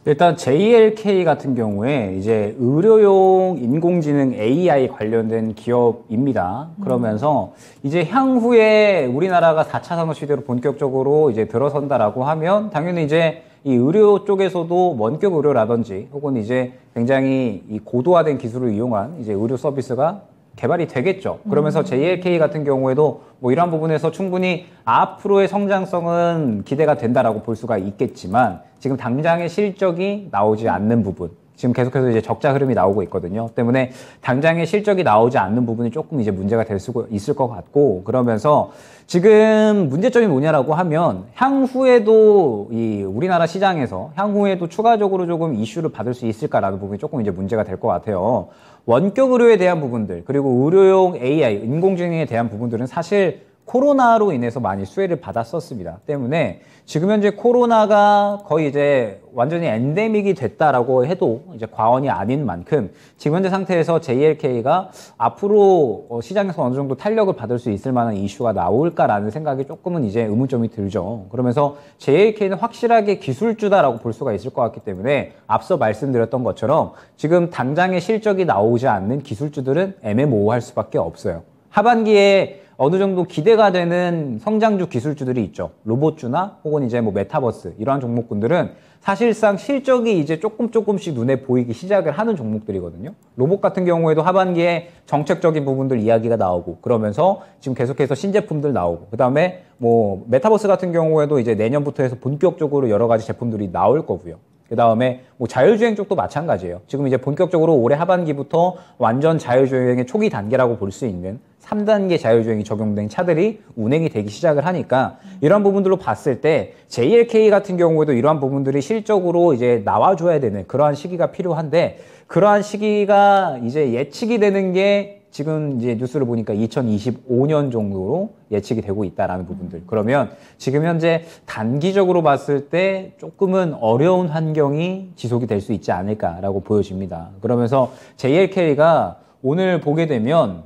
Speaker 2: 일단 JLK 같은 경우에 이제 의료용 인공지능 AI 관련된 기업입니다. 그러면서 이제 향후에 우리나라가 4차 산업시대로 본격적으로 이제 들어선다라고 하면 당연히 이제 이 의료 쪽에서도 원격 의료라든지 혹은 이제 굉장히 이 고도화된 기술을 이용한 이제 의료 서비스가 개발이 되겠죠. 그러면서 JLK 같은 경우에도 뭐 이러한 부분에서 충분히 앞으로의 성장성은 기대가 된다라고 볼 수가 있겠지만 지금 당장의 실적이 나오지 않는 부분, 지금 계속해서 이제 적자 흐름이 나오고 있거든요. 때문에 당장의 실적이 나오지 않는 부분이 조금 이제 문제가 될 수 있을 것 같고, 그러면서 지금 문제점이 뭐냐라고 하면 향후에도 이 우리나라 시장에서 향후에도 추가적으로 조금 이슈를 받을 수 있을까라는 부분이 조금 이제 문제가 될 것 같아요. 원격 의료에 대한 부분들, 그리고 의료용 AI, 인공지능에 대한 부분들은 사실 코로나로 인해서 많이 수혜를 받았었습니다. 때문에 지금 현재 코로나가 거의 이제 완전히 엔데믹이 됐다라고 해도 이제 과언이 아닌 만큼 지금 현재 상태에서 JLK가 앞으로 시장에서 어느 정도 탄력을 받을 수 있을 만한 이슈가 나올까라는 생각이 조금은 이제 의문점이 들죠. 그러면서 JLK는 확실하게 기술주다라고 볼 수가 있을 것 같기 때문에 앞서 말씀드렸던 것처럼 지금 당장의 실적이 나오지 않는 기술주들은 애매모호할 수밖에 없어요. 하반기에 어느 정도 기대가 되는 성장주 기술주들이 있죠. 로봇주나 혹은 이제 뭐 메타버스 이러한 종목군들은 사실상 실적이 이제 조금씩 눈에 보이기 시작을 하는 종목들이거든요. 로봇 같은 경우에도 하반기에 정책적인 부분들 이야기가 나오고 그러면서 지금 계속해서 신제품들 나오고 그다음에 뭐 메타버스 같은 경우에도 이제 내년부터 해서 본격적으로 여러 가지 제품들이 나올 거고요. 그 다음에 뭐 자율주행 쪽도 마찬가지예요. 지금 이제 본격적으로 올해 하반기부터 완전 자율주행의 초기 단계라고 볼 수 있는 3단계 자율주행이 적용된 차들이 운행이 되기 시작을 하니까 이런 부분들로 봤을 때 JLK 같은 경우에도 이러한 부분들이 실적으로 이제 나와줘야 되는 그러한 시기가 필요한데 그러한 시기가 이제 예측이 되는 게 지금 이제 뉴스를 보니까 2025년 정도로 예측이 되고 있다라는 부분들. 그러면 지금 현재 단기적으로 봤을 때 조금은 어려운 환경이 지속이 될 수 있지 않을까라고 보여집니다. 그러면서 JLK가 오늘 보게 되면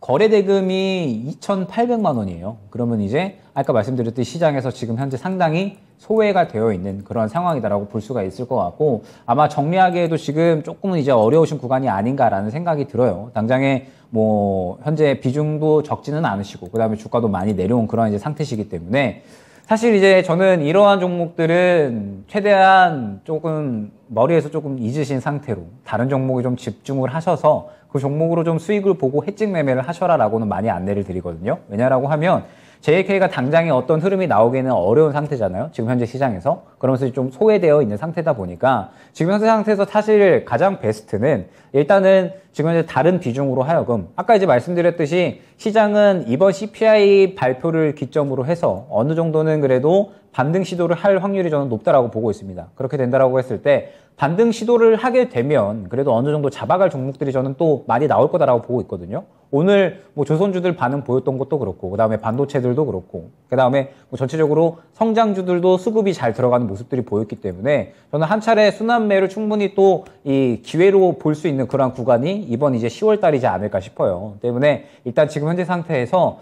Speaker 2: 거래 대금이 2,800만 원이에요. 그러면 이제 아까 말씀드렸듯이 시장에서 지금 현재 상당히 소외가 되어 있는 그런 상황이다라고 볼 수가 있을 것 같고 아마 정리하기에도 지금 조금은 이제 어려우신 구간이 아닌가라는 생각이 들어요. 당장에 뭐 현재 비중도 적지는 않으시고 그다음에 주가도 많이 내려온 그런 이제 상태시기 때문에 사실 이제 저는 이러한 종목들은 최대한 조금 머리에서 조금 잊으신 상태로 다른 종목에 좀 집중을 하셔서 그 종목으로 좀 수익을 보고 해증 매매를 하셔라라고는 많이 안내를 드리거든요. 왜냐라고 하면 JLK가 당장에 어떤 흐름이 나오기에는 어려운 상태잖아요. 지금 현재 시장에서. 그러면서 좀 소외되어 있는 상태다 보니까 지금 현재 상태에서 사실 가장 베스트는 일단은 지금 현재 다른 비중으로 하여금 아까 이제 말씀드렸듯이 시장은 이번 CPI 발표를 기점으로 해서 어느 정도는 그래도 반등 시도를 할 확률이 저는 높다라고 보고 있습니다. 그렇게 된다라고 했을 때 반등 시도를 하게 되면 그래도 어느 정도 잡아갈 종목들이 저는 또 많이 나올 거다라고 보고 있거든요. 오늘 뭐 조선주들 반응 보였던 것도 그렇고, 그 다음에 반도체들도 그렇고, 그 다음에 뭐 전체적으로 성장주들도 수급이 잘 들어가는 모습들이 보였기 때문에 저는 한 차례 순환매를 충분히 또 이 기회로 볼 수 있는 그런 구간이 이번 이제 10월 달이지 않을까 싶어요. 때문에 일단 지금 현재 상태에서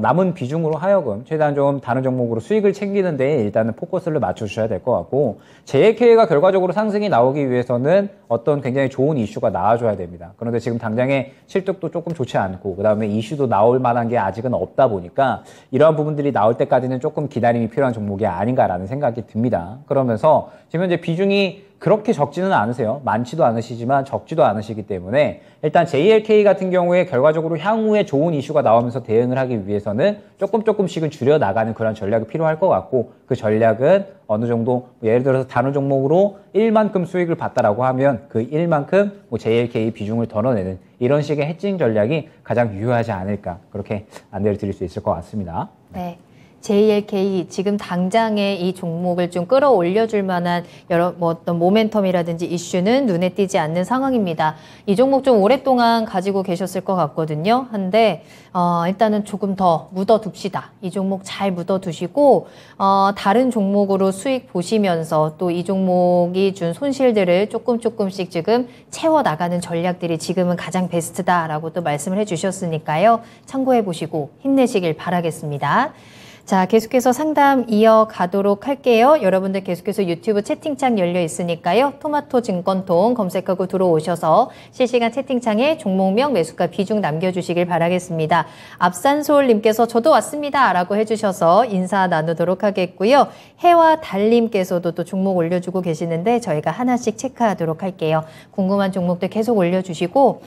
Speaker 2: 남은 비중으로 하여금 최대한 좀 다른 종목으로 수익을 챙기는데 일단은 포커스를 맞춰주셔야 될 것 같고, JLK가 결과적으로 상승이 나오기 위해서는 어떤 굉장히 좋은 이슈가 나와줘야 됩니다. 그런데 지금 당장의 실적도 조금 좋지 않고, 그 다음에 이슈도 나올 만한 게 아직은 없다 보니까 이러한 부분들이 나올 때까지는 조금 기다림이 필요한 종목이 아닌가라는 생각이 듭니다. 그러면서 지금 현재 비중이 그렇게 적지는 않으세요. 많지도 않으시지만 적지도 않으시기 때문에 일단 JLK 같은 경우에 결과적으로 향후에 좋은 이슈가 나오면서 대응을 하기 위해서는 조금씩은 줄여나가는 그런 전략이 필요할 것 같고, 그 전략은 어느 정도 예를 들어서 다른 종목으로 1만큼 수익을 봤다라고 하면 그 1만큼 뭐 JLK 비중을 덜어내는 이런 식의 해칭 전략이 가장 유효하지 않을까, 그렇게 안내를 드릴 수 있을 것 같습니다.
Speaker 1: 네. JLK 지금 당장에 이 종목을 좀 끌어올려줄 만한 어떤 모멘텀이라든지 이슈는 눈에 띄지 않는 상황입니다. 이 종목 좀 오랫동안 가지고 계셨을 것 같거든요. 한데 일단은 조금 더 묻어둡시다. 이 종목 잘 묻어두시고 다른 종목으로 수익 보시면서 또 이 종목이 준 손실들을 조금씩 지금 채워나가는 전략들이 지금은 가장 베스트다라고 또 말씀을 해주셨으니까요. 참고해 보시고 힘내시길 바라겠습니다. 자, 계속해서 상담 이어가도록 할게요. 여러분들 계속해서 유튜브 채팅창 열려 있으니까요. 토마토 증권통 검색하고 들어오셔서 실시간 채팅창에 종목명, 매수가, 비중 남겨주시길 바라겠습니다. 앞산솔님께서 저도 왔습니다 라고 해주셔서 인사 나누도록 하겠고요. 해와 달님께서도 또 종목 올려주고 계시는데 저희가 하나씩 체크하도록 할게요. 궁금한 종목들 계속 올려주시고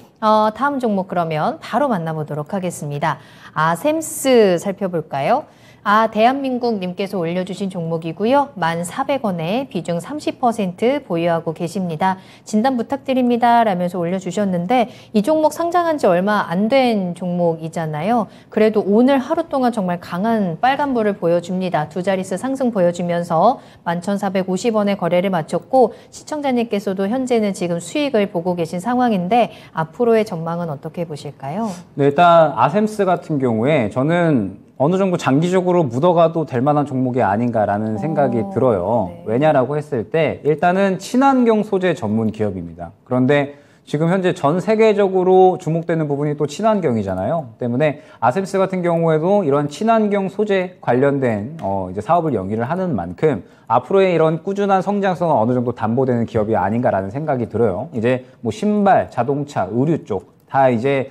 Speaker 1: 다음 종목 그러면 바로 만나보도록 하겠습니다. 아셈스 살펴볼까요? 대한민국님께서 올려주신 종목이고요. 1,400원에 비중 30% 보유하고 계십니다. 진단 부탁드립니다 라면서 올려주셨는데 이 종목 상장한 지 얼마 안 된 종목이잖아요. 그래도 오늘 하루 동안 정말 강한 빨간불을 보여줍니다. 두 자릿수 상승 보여주면서 11,450원에 거래를 마쳤고, 시청자님께서도 현재는 지금 수익을 보고 계신 상황인데 앞으로의 전망은 어떻게 보실까요?
Speaker 2: 네, 일단 아셈스 같은 경우에 저는 어느 정도 장기적으로 묻어가도 될 만한 종목이 아닌가라는 생각이 들어요.
Speaker 1: 네.
Speaker 2: 왜냐라고 했을 때 일단은 친환경 소재 전문 기업입니다. 그런데 지금 현재 전 세계적으로 주목되는 부분이 또 친환경이잖아요. 때문에 아셈스 같은 경우에도 이런 친환경 소재 관련된 이제 사업을 영위를 하는 만큼 앞으로의 이런 꾸준한 성장성은 어느 정도 담보되는 기업이 아닌가라는 생각이 들어요. 이제 뭐 신발, 자동차, 의류 쪽 다 이제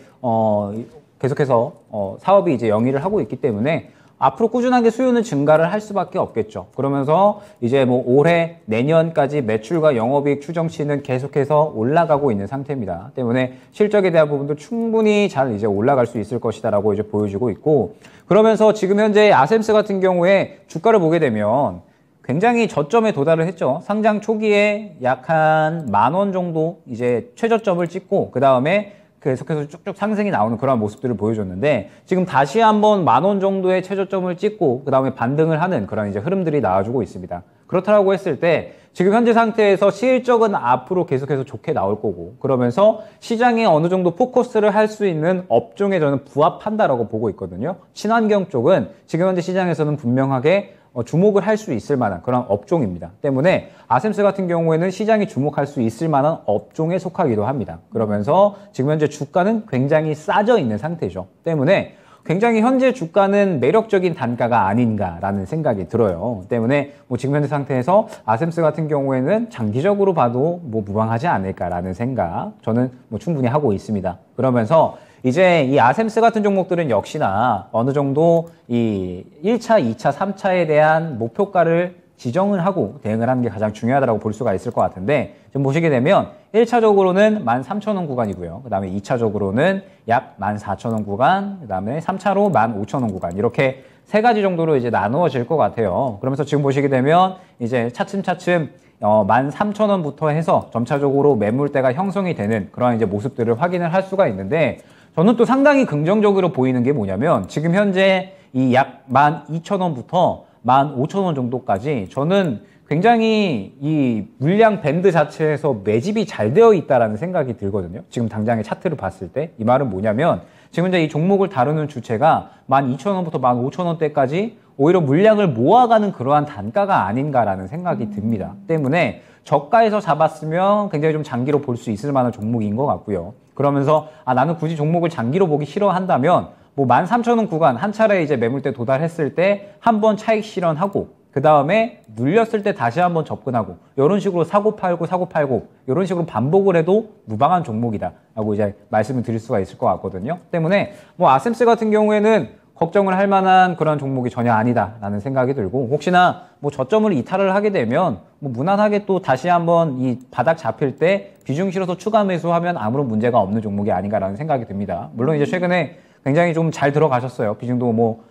Speaker 2: 계속해서 사업이 이제 영위를 하고 있기 때문에 앞으로 꾸준하게 수요는 증가를 할 수밖에 없겠죠. 그러면서 이제 뭐 올해 내년까지 매출과 영업이익 추정치는 계속해서 올라가고 있는 상태입니다. 때문에 실적에 대한 부분도 충분히 잘 이제 올라갈 수 있을 것이다라고 이제 보여지고 있고, 그러면서 지금 현재 아셈스 같은 경우에 주가를 보게 되면 굉장히 저점에 도달을 했죠. 상장 초기에 약 한 10,000원 정도 이제 최저점을 찍고 그 다음에 계속해서 쭉쭉 상승이 나오는 그런 모습들을 보여줬는데, 지금 다시 한번 10,000원 정도의 최저점을 찍고 그 다음에 반등을 하는 그런 이제 흐름들이 나와주고 있습니다. 그렇다고 했을 때 지금 현재 상태에서 실적은 앞으로 계속해서 좋게 나올 거고, 그러면서 시장에 어느 정도 포커스를 할 수 있는 업종에 저는 부합한다라고 보고 있거든요. 친환경 쪽은 지금 현재 시장에서는 분명하게 주목을 할 수 있을 만한 그런 업종입니다. 때문에 아셈스 같은 경우에는 시장이 주목할 수 있을 만한 업종에 속하기도 합니다. 그러면서 지금 현재 주가는 굉장히 싸져 있는 상태죠. 때문에 굉장히 현재 주가는 매력적인 단가가 아닌가라는 생각이 들어요. 때문에 뭐 지금 현재 상태에서 아셈스 같은 경우에는 장기적으로 봐도 뭐 무방하지 않을까라는 생각 저는 뭐 충분히 하고 있습니다. 그러면서 이제 이 아셈스 같은 종목들은 역시나 어느 정도 이 1차, 2차, 3차에 대한 목표가를 지정을 하고 대응을 하는 게 가장 중요하다고 볼 수가 있을 것 같은데, 지금 보시게 되면 1차적으로는 13,000원 구간이고요. 그 다음에 2차적으로는 약 14,000원 구간, 그 다음에 3차로 15,000원 구간, 이렇게 세 가지 정도로 이제 나누어질 것 같아요. 그러면서 지금 보시게 되면 이제 차츰차츰 13,000원부터 해서 점차적으로 매물대가 형성이 되는 그런 이제 모습들을 확인을 할 수가 있는데, 저는 또 상당히 긍정적으로 보이는 게 뭐냐면 지금 현재 이 약 12,000원부터 15,000원 정도까지 저는 굉장히 이 물량 밴드 자체에서 매집이 잘 되어 있다라는 생각이 들거든요. 지금 당장의 차트를 봤을 때. 이 말은 뭐냐면 지금 이제 이 종목을 다루는 주체가 12,000원부터 15,000원대까지 오히려 물량을 모아가는 그러한 단가가 아닌가라는 생각이 듭니다. 때문에 저가에서 잡았으면 굉장히 좀 장기로 볼 수 있을 만한 종목인 것 같고요. 그러면서 나는 굳이 종목을 장기로 보기 싫어한다면 뭐 13,000원 구간 한 차례 이제 매물대 도달했을 때 한번 차익 실현하고 그 다음에 눌렸을 때 다시 한번 접근하고 이런 식으로 사고 팔고 이런 식으로 반복을 해도 무방한 종목이다 라고 이제 말씀을 드릴 수가 있을 것 같거든요. 때문에 뭐 아셈스 같은 경우에는 걱정을 할 만한 그런 종목이 전혀 아니다라는 생각이 들고 혹시나 뭐 저점을 이탈을 하게 되면 뭐 무난하게 또 다시 한번 이 바닥 잡힐 때 비중 실어서 추가 매수하면 아무런 문제가 없는 종목이 아닌가라는 생각이 듭니다. 물론 이제 최근에 굉장히 좀 잘 들어가셨어요. 비중도 뭐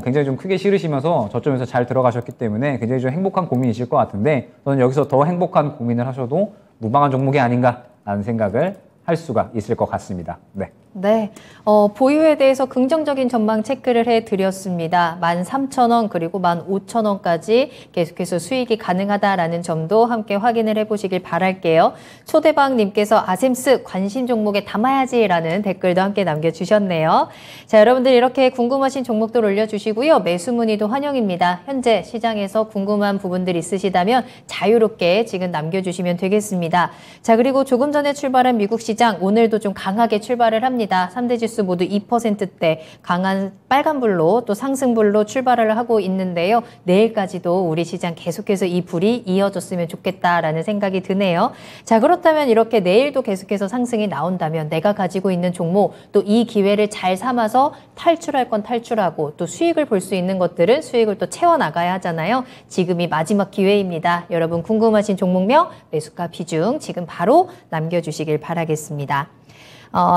Speaker 2: 굉장히 좀 크게 실으시면서 저점에서 잘 들어가셨기 때문에 굉장히 좀 행복한 고민이실 것 같은데 저는 여기서 더 행복한 고민을 하셔도 무방한 종목이 아닌가라는 생각을 할 수가 있을 것 같습니다. 네.
Speaker 1: 네, 보유에 대해서 긍정적인 전망 체크를 해드렸습니다. 13,000원 그리고 15,000원까지 계속해서 수익이 가능하다라는 점도 함께 확인을 해보시길 바랄게요. 초대박님께서 아셈스 관심 종목에 담아야지라는 댓글도 함께 남겨주셨네요. 자, 여러분들 이렇게 궁금하신 종목들 올려주시고요. 매수 문의도 환영입니다. 현재 시장에서 궁금한 부분들 있으시다면 자유롭게 지금 남겨주시면 되겠습니다. 자, 그리고 조금 전에 출발한 미국 시장 오늘도 좀 강하게 출발을 합니다. 3대 지수 모두 2%대 강한 빨간불로 또 상승불로 출발을 하고 있는데요. 내일까지도 우리 시장 계속해서 이 불이 이어졌으면 좋겠다라는 생각이 드네요. 자, 그렇다면 이렇게 내일도 계속해서 상승이 나온다면 내가 가지고 있는 종목 또 이 기회를 잘 삼아서 탈출할 건 탈출하고 또 수익을 볼 수 있는 것들은 수익을 또 채워나가야 하잖아요. 지금이 마지막 기회입니다. 여러분 궁금하신 종목명, 매수가 비중 지금 바로 남겨주시길 바라겠습니다.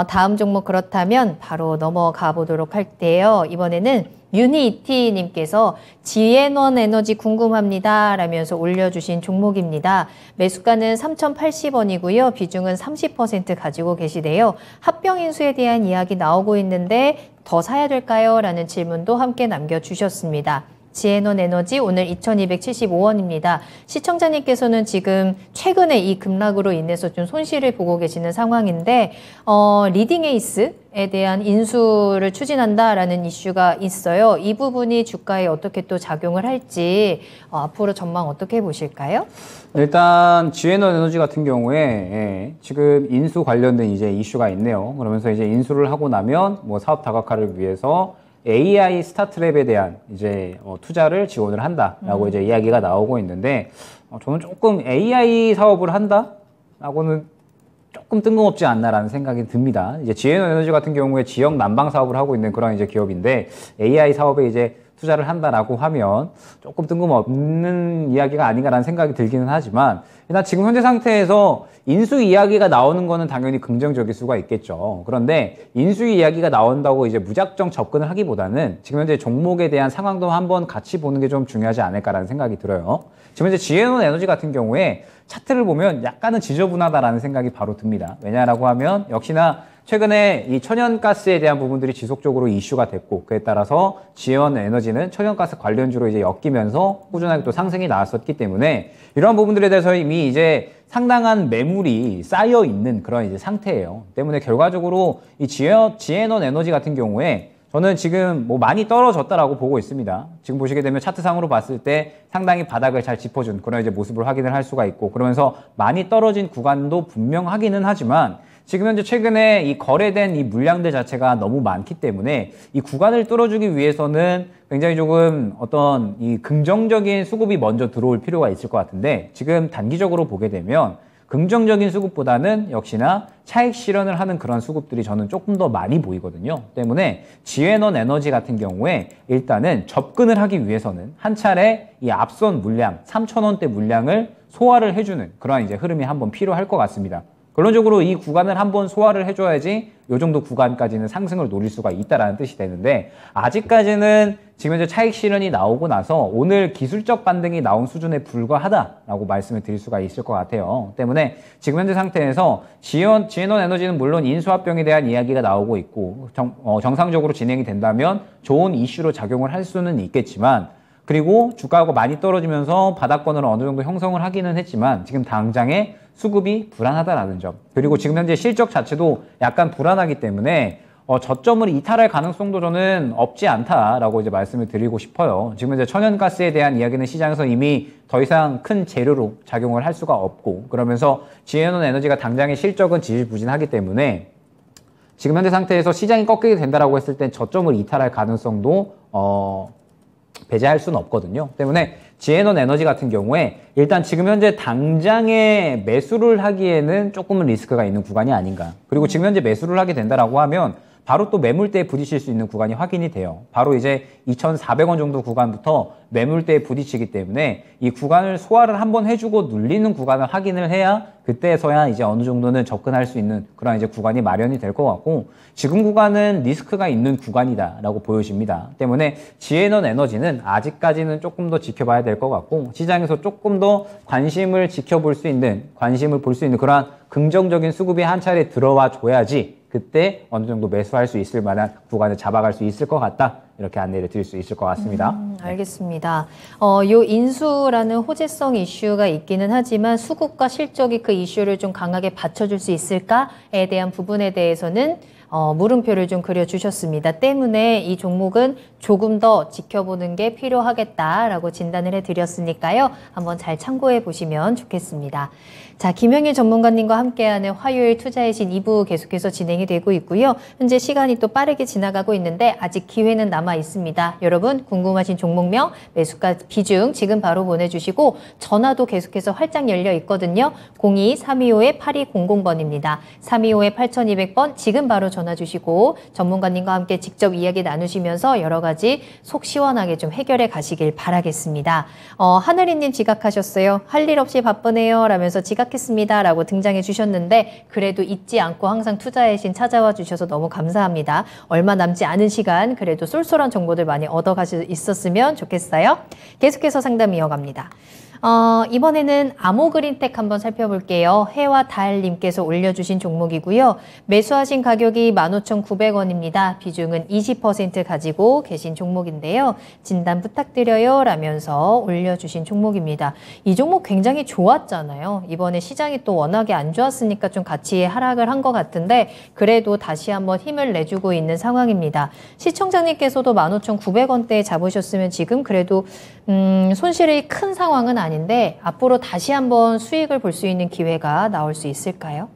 Speaker 1: 다음 종목 그렇다면 바로 넘어가 보도록 할게요. 이번에는 유니티님께서 지앤원 에너지 궁금합니다 라면서 올려주신 종목입니다. 매수가는 3,080원이고요. 비중은 30% 가지고 계시대요. 합병 인수에 대한 이야기 나오고 있는데 더 사야 될까요? 라는 질문도 함께 남겨주셨습니다. 지앤원 에너지 오늘 2,275원입니다. 시청자님께서는 지금 최근에 이 급락으로 인해서 좀 손실을 보고 계시는 상황인데 리딩 에이스에 대한 인수를 추진한다라는 이슈가 있어요. 이 부분이 주가에 어떻게 또 작용을 할지 앞으로 전망 어떻게 보실까요?
Speaker 2: 일단 지앤원 에너지 같은 경우에 지금 인수 관련된 이제 이슈가 있네요. 그러면서 이제 인수를 하고 나면 뭐 사업 다각화를 위해서 AI 스타트랩에 대한 이제 투자를 지원을 한다라고 이제 이야기가 나오고 있는데 저는 조금 AI 사업을 한다라고는 조금 뜬금없지 않나라는 생각이 듭니다. 이제 지앤원 에너지 같은 경우에 지역 난방 사업을 하고 있는 그런 이제 기업인데 AI 사업에 이제 투자를 한다라고 하면 조금 뜬금없는 이야기가 아닌가라는 생각이 들기는 하지만 일단 지금 현재 상태에서 인수 이야기가 나오는 거는 당연히 긍정적일 수가 있겠죠. 그런데 인수 이야기가 나온다고 이제 무작정 접근을 하기보다는 지금 현재 종목에 대한 상황도 한번 같이 보는 게 좀 중요하지 않을까라는 생각이 들어요. 지금 현재 지앤원 에너지 같은 경우에 차트를 보면 약간은 지저분하다라는 생각이 바로 듭니다. 왜냐라고 하면 역시나 최근에 이 천연가스에 대한 부분들이 지속적으로 이슈가 됐고 그에 따라서 지앤원 에너지는 천연가스 관련주로 이제 엮이면서 꾸준하게 또 상승이 나왔었기 때문에 이러한 부분들에 대해서 이미 이제 상당한 매물이 쌓여 있는 그런 이제 상태예요. 때문에 결과적으로 이 지앤원 에너지 같은 경우에 저는 지금 뭐 많이 떨어졌다라고 보고 있습니다. 지금 보시게 되면 차트상으로 봤을 때 상당히 바닥을 잘 짚어준 그런 이제 모습을 확인을 할 수가 있고 그러면서 많이 떨어진 구간도 분명하기는 하지만 지금 현재 최근에 이 거래된 이 물량들 자체가 너무 많기 때문에 이 구간을 뚫어주기 위해서는 굉장히 조금 어떤 이 긍정적인 수급이 먼저 들어올 필요가 있을 것 같은데 지금 단기적으로 보게 되면 긍정적인 수급보다는 역시나 차익 실현을 하는 그런 수급들이 저는 조금 더 많이 보이거든요. 때문에 지앤원 에너지 같은 경우에 일단은 접근을 하기 위해서는 한 차례 이 앞선 물량 3,000원대 물량을 소화를 해주는 그런 이제 흐름이 한번 필요할 것 같습니다. 결론적으로 이 구간을 한번 소화를 해줘야지 이 정도 구간까지는 상승을 노릴 수가 있다라는 뜻이 되는데 아직까지는 지금 현재 차익 실현이 나오고 나서 오늘 기술적 반등이 나온 수준에 불과하다라고 말씀을 드릴 수가 있을 것 같아요. 때문에 지금 현재 상태에서 지앤원 에너지는 물론 인수합병에 대한 이야기가 나오고 있고 정상적으로 진행이 된다면 좋은 이슈로 작용을 할 수는 있겠지만 그리고 주가가 많이 떨어지면서 바닥권을 어느 정도 형성을 하기는 했지만 지금 당장의 수급이 불안하다라는 점, 그리고 지금 현재 실적 자체도 약간 불안하기 때문에 저점을 이탈할 가능성도 저는 없지 않다라고 이제 말씀을 드리고 싶어요. 지금 현재 천연가스에 대한 이야기는 시장에서 이미 더 이상 큰 재료로 작용을 할 수가 없고, 그러면서 지에논 에너지가 당장의 실적은 지지부진하기 때문에 지금 현재 상태에서 시장이 꺾이게 된다라고 했을 땐 저점을 이탈할 가능성도 배제할 수는 없거든요. 때문에 지에논 에너지 같은 경우에 일단 지금 현재 당장에 매수를 하기에는 조금은 리스크가 있는 구간이 아닌가. 그리고 지금 현재 매수를 하게 된다라고 하면 바로 또 매물대에 부딪힐 수 있는 구간이 확인이 돼요. 바로 이제 2,400원 정도 구간부터 매물대에 부딪히기 때문에 이 구간을 소화를 한번 해주고 눌리는 구간을 확인을 해야 그때서야 이제 어느 정도는 접근할 수 있는 그런 이제 구간이 마련이 될 것 같고, 지금 구간은 리스크가 있는 구간이다라고 보여집니다. 때문에 지에논 에너지는 아직까지는 조금 더 지켜봐야 될 것 같고, 시장에서 조금 더 관심을 지켜볼 수 있는, 관심을 볼 수 있는 그러한 긍정적인 수급이 한 차례 들어와 줘야지 그때 어느 정도 매수할 수 있을 만한 구간을 잡아갈 수 있을 것 같다. 이렇게 안내를 드릴 수 있을 것 같습니다.
Speaker 1: 알겠습니다. 요 인수라는 호재성 이슈가 있기는 하지만 수급과 실적이 그 이슈를 좀 강하게 받쳐줄 수 있을까에 대한 부분에 대해서는 물음표를 좀 그려주셨습니다. 때문에 이 종목은 조금 더 지켜보는 게 필요하겠다라고 진단을 해드렸으니까요. 한번 잘 참고해 보시면 좋겠습니다. 자, 김영일 전문가님과 함께하는 화요일 투자의 신 2부 계속해서 진행이 되고 있고요. 현재 시간이 또 빠르게 지나가고 있는데 아직 기회는 남아 있습니다. 여러분 궁금하신 종목명, 매수가 비중 지금 바로 보내주시고 전화도 계속해서 활짝 열려 있거든요. 02-325-8200번입니다. 325-8200번 지금 바로 전화 주시고 전문가님과 함께 직접 이야기 나누시면서 여러 가지 속 시원하게 좀 해결해 가시길 바라겠습니다. 하늘이님 지각하셨어요. 할 일 없이 바쁘네요 라면서 지각했습니다 라고 등장해 주셨는데 그래도 잊지 않고 항상 투자의 신 찾아와 주셔서 너무 감사합니다. 얼마 남지 않은 시간 그래도 쏠쏠한 정보들 많이 얻어갈 수 있었으면 좋겠어요. 계속해서 상담 이어갑니다. 이번에는 아모그린텍 한번 살펴볼게요. 해와 달님께서 올려주신 종목이고요. 매수하신 가격이 15,900원입니다. 비중은 20% 가지고 계신 종목인데요. 진단 부탁드려요 라면서 올려주신 종목입니다. 이 종목 굉장히 좋았잖아요. 이번에 시장이 또 워낙에 안 좋았으니까 좀 같이 하락을 한 것 같은데 그래도 다시 한번 힘을 내주고 있는 상황입니다. 시청자님께서도 15,900원대에 잡으셨으면 지금 그래도 손실이 큰 상황은 아닌데 앞으로 다시 한번 수익을 볼 수 있는 기회가 나올 수 있을까요?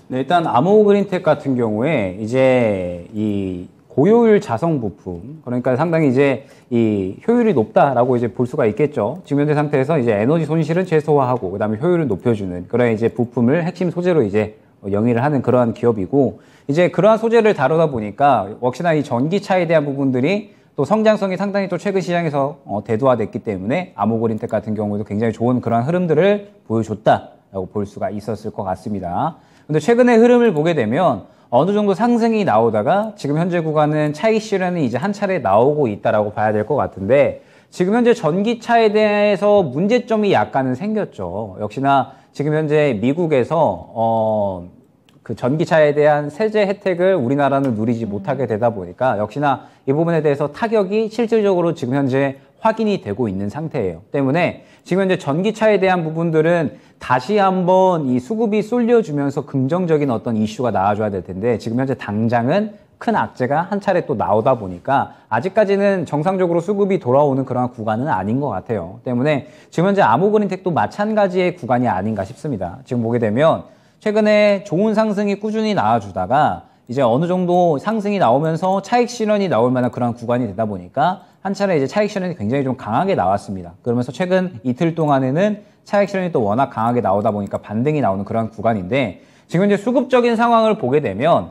Speaker 2: 네, 일단 아모그린텍 같은 경우에 이제 이 고효율 자성 부품, 그러니까 상당히 이제 이 효율이 높다라고 이제 볼 수가 있겠죠. 지금 현재 상태에서 이제 에너지 손실은 최소화하고 그다음에 효율을 높여주는 그런 이제 부품을 핵심 소재로 이제 영위를 하는 그러한 기업이고, 이제 그러한 소재를 다루다 보니까 역시나 이 전기차에 대한 부분들이 또 성장성이 상당히 또 최근 시장에서 대두화됐기 때문에 아모그린텍 같은 경우도 굉장히 좋은 그런 흐름들을 보여줬다라고 볼 수가 있었을 것 같습니다. 근데 최근의 흐름을 보게 되면 어느 정도 상승이 나오다가 지금 현재 구간은 차익 실현이 이제 한 차례 나오고 있다라고 봐야 될 것 같은데, 지금 현재 전기차에 대해서 문제점이 약간은 생겼죠. 역시나 지금 현재 미국에서 그 전기차에 대한 세제 혜택을 우리나라는 누리지 못하게 되다 보니까 역시나 이 부분에 대해서 타격이 실질적으로 지금 현재 확인이 되고 있는 상태예요. 때문에 지금 현재 전기차에 대한 부분들은 다시 한번 이 수급이 쏠려주면서 긍정적인 어떤 이슈가 나와줘야 될 텐데 지금 현재 당장은 큰 악재가 한 차례 또 나오다 보니까 아직까지는 정상적으로 수급이 돌아오는 그런 구간은 아닌 것 같아요. 때문에 지금 현재 아모그린텍도 마찬가지의 구간이 아닌가 싶습니다. 지금 보게 되면 최근에 좋은 상승이 꾸준히 나와주다가 이제 어느 정도 상승이 나오면서 차익 실현이 나올 만한 그런 구간이 되다 보니까 한 차례 이제 차익 실현이 굉장히 좀 강하게 나왔습니다. 그러면서 최근 이틀 동안에는 차익 실현이 또 워낙 강하게 나오다 보니까 반등이 나오는 그런 구간인데, 지금 이제 수급적인 상황을 보게 되면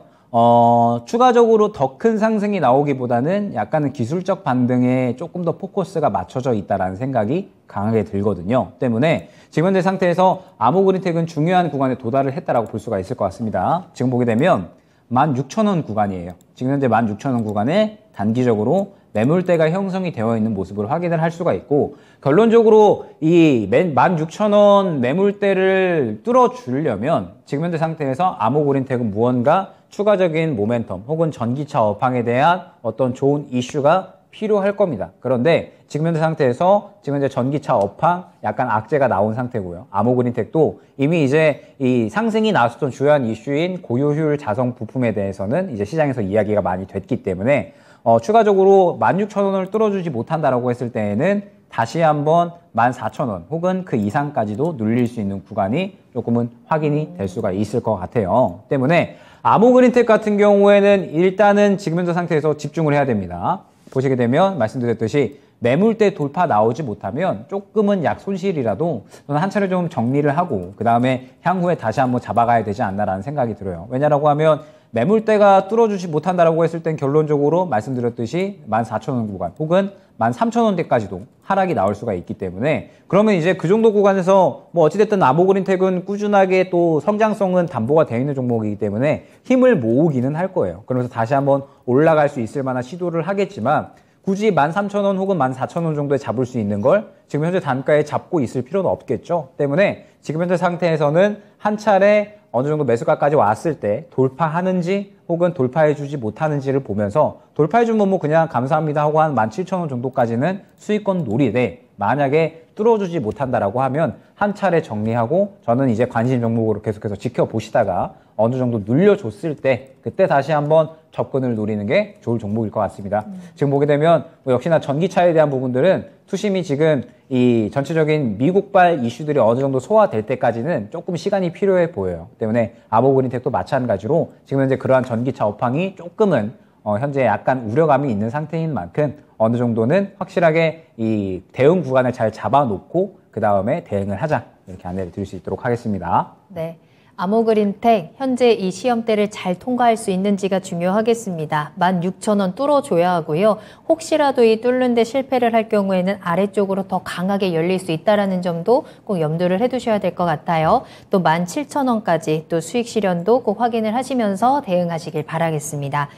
Speaker 2: 추가적으로 더 큰 상승이 나오기보다는 약간은 기술적 반등에 조금 더 포커스가 맞춰져 있다라는 생각이 강하게 들거든요. 때문에 지금 현재 상태에서 아모그린텍은 중요한 구간에 도달을 했다라고 볼 수가 있을 것 같습니다. 지금 보게 되면 16,000원 구간이에요. 지금 현재 16,000원 구간에 단기적으로 매물대가 형성이 되어 있는 모습을 확인을 할 수가 있고, 결론적으로 이 16,000원 매물대를 뚫어주려면 지금 현재 상태에서 아모그린텍은 무언가 추가적인 모멘텀 혹은 전기차 업황에 대한 어떤 좋은 이슈가 필요할 겁니다. 그런데 지금 현재 상태에서 지금 현재 전기차 업황 약간 악재가 나온 상태고요. 아모그린텍도 이미 이제 이 상승이 나왔었던 주요한 이슈인 고효율 자성 부품에 대해서는 이제 시장에서 이야기가 많이 됐기 때문에 추가적으로 16,000원을 뚫어주지 못한다라고 했을 때에는 다시 한번 14,000원 혹은 그 이상까지도 눌릴 수 있는 구간이 조금은 확인이 될 수가 있을 것 같아요. 때문에 아모그린텍 같은 경우에는 일단은 지금 현재 상태에서 집중을 해야 됩니다. 보시게 되면 말씀드렸듯이 매물대 돌파 나오지 못하면 조금은 약 손실이라도 저는 한 차례 좀 정리를 하고 그 다음에 향후에 다시 한번 잡아가야 되지 않나라는 생각이 들어요. 왜냐라고 하면 매물대가 뚫어주지 못한다라고 했을 땐 결론적으로 말씀드렸듯이 14,000원 구간 혹은 13,000원대까지도 하락이 나올 수가 있기 때문에 그러면 이제 그 정도 구간에서 뭐 어찌됐든 아모그린텍은 꾸준하게 또 성장성은 담보가 되어 있는 종목이기 때문에 힘을 모으기는 할 거예요. 그러면서 다시 한번 올라갈 수 있을 만한 시도를 하겠지만 굳이 13,000원 혹은 14,000원 정도에 잡을 수 있는 걸 지금 현재 단가에 잡고 있을 필요는 없겠죠. 때문에 지금 현재 상태에서는 한 차례 어느 정도 매수가까지 왔을 때 돌파하는지 혹은 돌파해주지 못하는지를 보면서 돌파해주면 뭐 그냥 감사합니다 하고 한 17,000원 정도까지는 수익권 놀이되 만약에 뚫어주지 못한다라고 하면 한 차례 정리하고 저는 이제 관심 종목으로 계속해서 지켜보시다가 어느 정도 눌려줬을 때 그때 다시 한번 접근을 노리는 게 좋을 종목일 것 같습니다. 지금 보게 되면 뭐 역시나 전기차에 대한 부분들은 투심이 지금 이 전체적인 미국발 이슈들이 어느 정도 소화될 때까지는 조금 시간이 필요해 보여요. 때문에 아모그린텍도 마찬가지로 지금 현재 그러한 전기차 업황이 조금은 현재 약간 우려감이 있는 상태인 만큼 어느 정도는 확실하게 이 대응 구간을 잘 잡아놓고 그 다음에 대응을 하자 이렇게 안내를 드릴 수 있도록 하겠습니다.
Speaker 1: 네. 아모그린텍 현재 이 시험대를 잘 통과할 수 있는지가 중요하겠습니다. 16,000원 뚫어줘야 하고요. 혹시라도 이 뚫는데 실패를 할 경우에는 아래쪽으로 더 강하게 열릴 수 있다는 점도 꼭 염두를 해두셔야 될 것 같아요. 또 17,000원까지 또 수익 실현도 꼭 확인을 하시면서 대응하시길 바라겠습니다.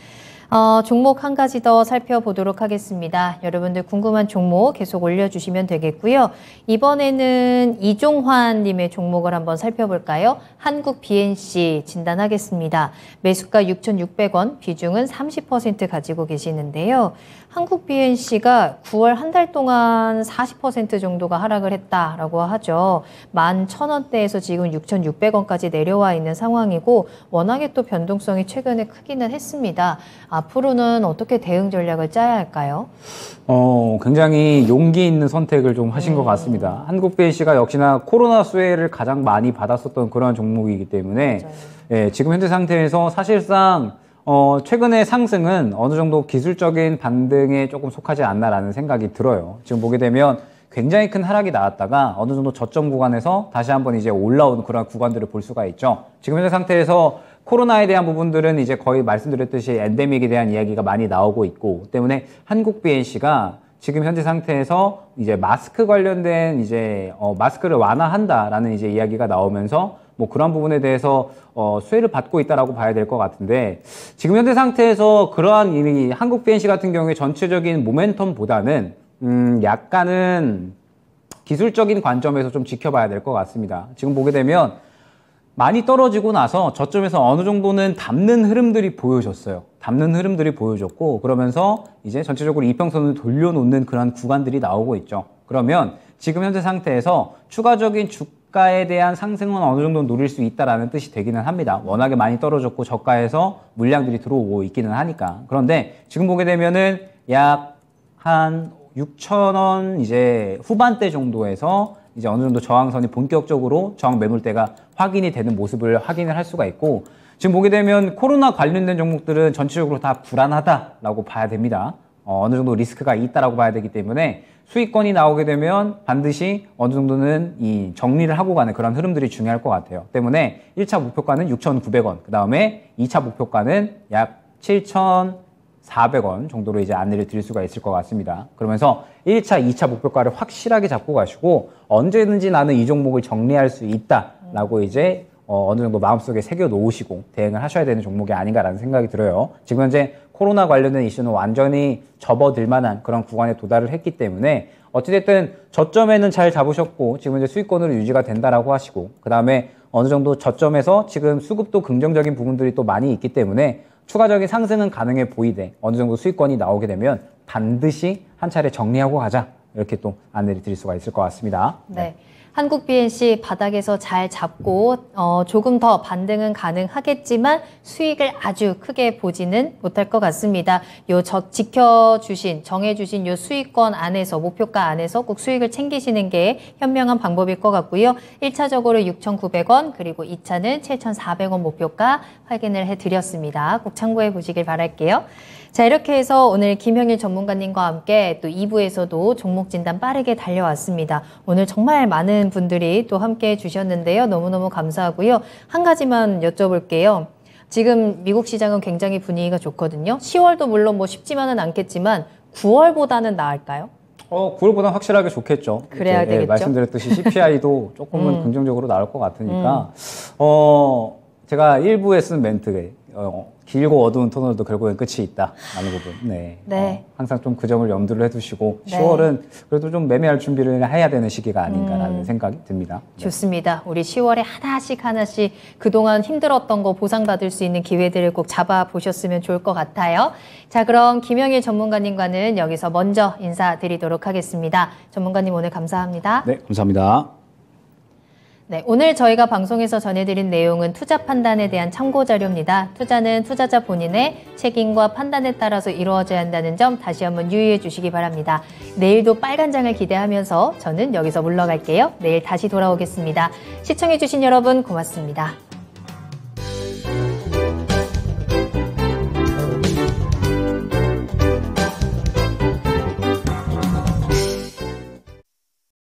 Speaker 1: 종목 한 가지 더 살펴보도록 하겠습니다. 여러분들 궁금한 종목 계속 올려주시면 되겠고요. 이번에는 이종환 님의 종목을 한번 살펴볼까요? 한국 BNC 진단하겠습니다. 매수가 6,600원, 비중은 30% 가지고 계시는데요. 한국 BNC가 9월 한 달 동안 40% 정도가 하락을 했다라고 하죠. 11,000원대에서 지금 6,600원까지 내려와 있는 상황이고 워낙에 또 변동성이 최근에 크기는 했습니다. 앞으로는 어떻게 대응 전략을 짜야 할까요?
Speaker 2: 굉장히 용기 있는 선택을 좀 하신 것 같습니다. 한국 BNC가 역시나 코로나 수혜를 가장 많이 받았었던 그런 종목이기 때문에 예, 지금 현재 상태에서 사실상 최근의 상승은 어느 정도 기술적인 반등에 조금 속하지 않나라는 생각이 들어요. 지금 보게 되면 굉장히 큰 하락이 나왔다가 어느 정도 저점 구간에서 다시 한번 이제 올라오는 그런 구간들을 볼 수가 있죠. 지금 현재 상태에서 코로나에 대한 부분들은 이제 거의 말씀드렸듯이 엔데믹에 대한 이야기가 많이 나오고 있고 때문에 한국 BNC가 지금 현재 상태에서 이제 마스크 관련된 이제 마스크를 완화한다라는 이제 이야기가 나오면서 뭐 그런 부분에 대해서 수혜를 받고 있다라고 봐야 될 것 같은데 지금 현재 상태에서 그러한 이 한국 BNC 같은 경우에 전체적인 모멘텀보다는 약간은 기술적인 관점에서 좀 지켜봐야 될 것 같습니다. 지금 보게 되면 많이 떨어지고 나서 저점에서 어느 정도는 담는 흐름들이 보여졌어요. 담는 흐름들이 보여졌고 그러면서 이제 전체적으로 이평선을 돌려놓는 그런 구간들이 나오고 있죠. 그러면 지금 현재 상태에서 추가적인 주가에 대한 상승은 어느 정도 노릴 수 있다라는 뜻이 되기는 합니다. 워낙에 많이 떨어졌고 저가에서 물량들이 들어오고 있기는 하니까. 그런데 지금 보게 되면은 약 한 6,000원 이제 후반대 정도에서 이제 어느 정도 저항선이 본격적으로 저항 매물대가 확인이 되는 모습을 확인을 할 수가 있고 지금 보게 되면 코로나 관련된 종목들은 전체적으로 다 불안하다라고 봐야 됩니다. 어느 정도 리스크가 있다라고 봐야 되기 때문에 수익권이 나오게 되면 반드시 어느 정도는 이 정리를 하고 가는 그런 흐름들이 중요할 것 같아요. 때문에 1차 목표가는 6,900원, 그 다음에 2차 목표가는 약 7,400원 정도로 이제 안내를 드릴 수가 있을 것 같습니다. 그러면서 1차, 2차 목표가를 확실하게 잡고 가시고 언제든지 나는 이 종목을 정리할 수 있다라고 이제 어느 정도 마음속에 새겨 놓으시고 대응을 하셔야 되는 종목이 아닌가라는 생각이 들어요. 지금 현재 코로나 관련된 이슈는 완전히 접어들 만한 그런 구간에 도달을 했기 때문에 어찌됐든 저점에는 잘 잡으셨고 지금 현재 수익권으로 유지가 된다라고 하시고 그 다음에 어느 정도 저점에서 지금 수급도 긍정적인 부분들이 또 많이 있기 때문에 추가적인 상승은 가능해 보이되 어느 정도 수익권이 나오게 되면 반드시 한 차례 정리하고 가자. 이렇게 또 안내를 드릴 수가 있을 것 같습니다.
Speaker 1: 네. 한국 BNC 바닥에서 잘 잡고 조금 더 반등은 가능하겠지만 수익을 아주 크게 보지는 못할 것 같습니다. 요 정해주신 요 수익권 안에서 목표가 안에서 꼭 수익을 챙기시는 게 현명한 방법일 것 같고요. 1차적으로 6,900원 그리고 2차는 7,400원 목표가 확인을 해드렸습니다. 꼭 참고해 보시길 바랄게요. 자, 이렇게 해서 오늘 김형일 전문가님과 함께 또 2부에서도 종목 진단 빠르게 달려왔습니다. 오늘 정말 많은 분들이 또 함께 해주셨는데요. 너무너무 감사하고요. 한 가지만 여쭤볼게요. 지금 미국 시장은 굉장히 분위기가 좋거든요. 10월도 물론 뭐 쉽지만은 않겠지만 9월보다는 나을까요?
Speaker 2: 9월보다 확실하게 좋겠죠.
Speaker 1: 그래야 되겠죠.
Speaker 2: 말씀드렸듯이 CPI도 조금은 긍정적으로 나올 것 같으니까 제가 1부에 쓴 멘트에 길고 어두운 터널도 결국엔 끝이 있다라는 부분. 네.
Speaker 1: 네.
Speaker 2: 항상 좀 그 점을 염두를 해두시고
Speaker 1: 네.
Speaker 2: 10월은 그래도 좀 매매할 준비를 해야 되는 시기가 아닌가라는 생각이 듭니다. 네.
Speaker 1: 좋습니다. 우리 10월에 하나씩 그동안 힘들었던 거 보상받을 수 있는 기회들을 꼭 잡아보셨으면 좋을 것 같아요. 자, 그럼 김형일 전문가님과는 여기서 먼저 인사드리도록 하겠습니다. 전문가님 오늘 감사합니다.
Speaker 2: 네, 감사합니다.
Speaker 1: 네, 오늘 저희가 방송에서 전해드린 내용은 투자 판단에 대한 참고 자료입니다. 투자는 투자자 본인의 책임과 판단에 따라서 이루어져야 한다는 점 다시 한번 유의해 주시기 바랍니다. 내일도 빨간 장을 기대하면서 저는 여기서 물러갈게요. 내일 다시 돌아오겠습니다. 시청해 주신 여러분 고맙습니다.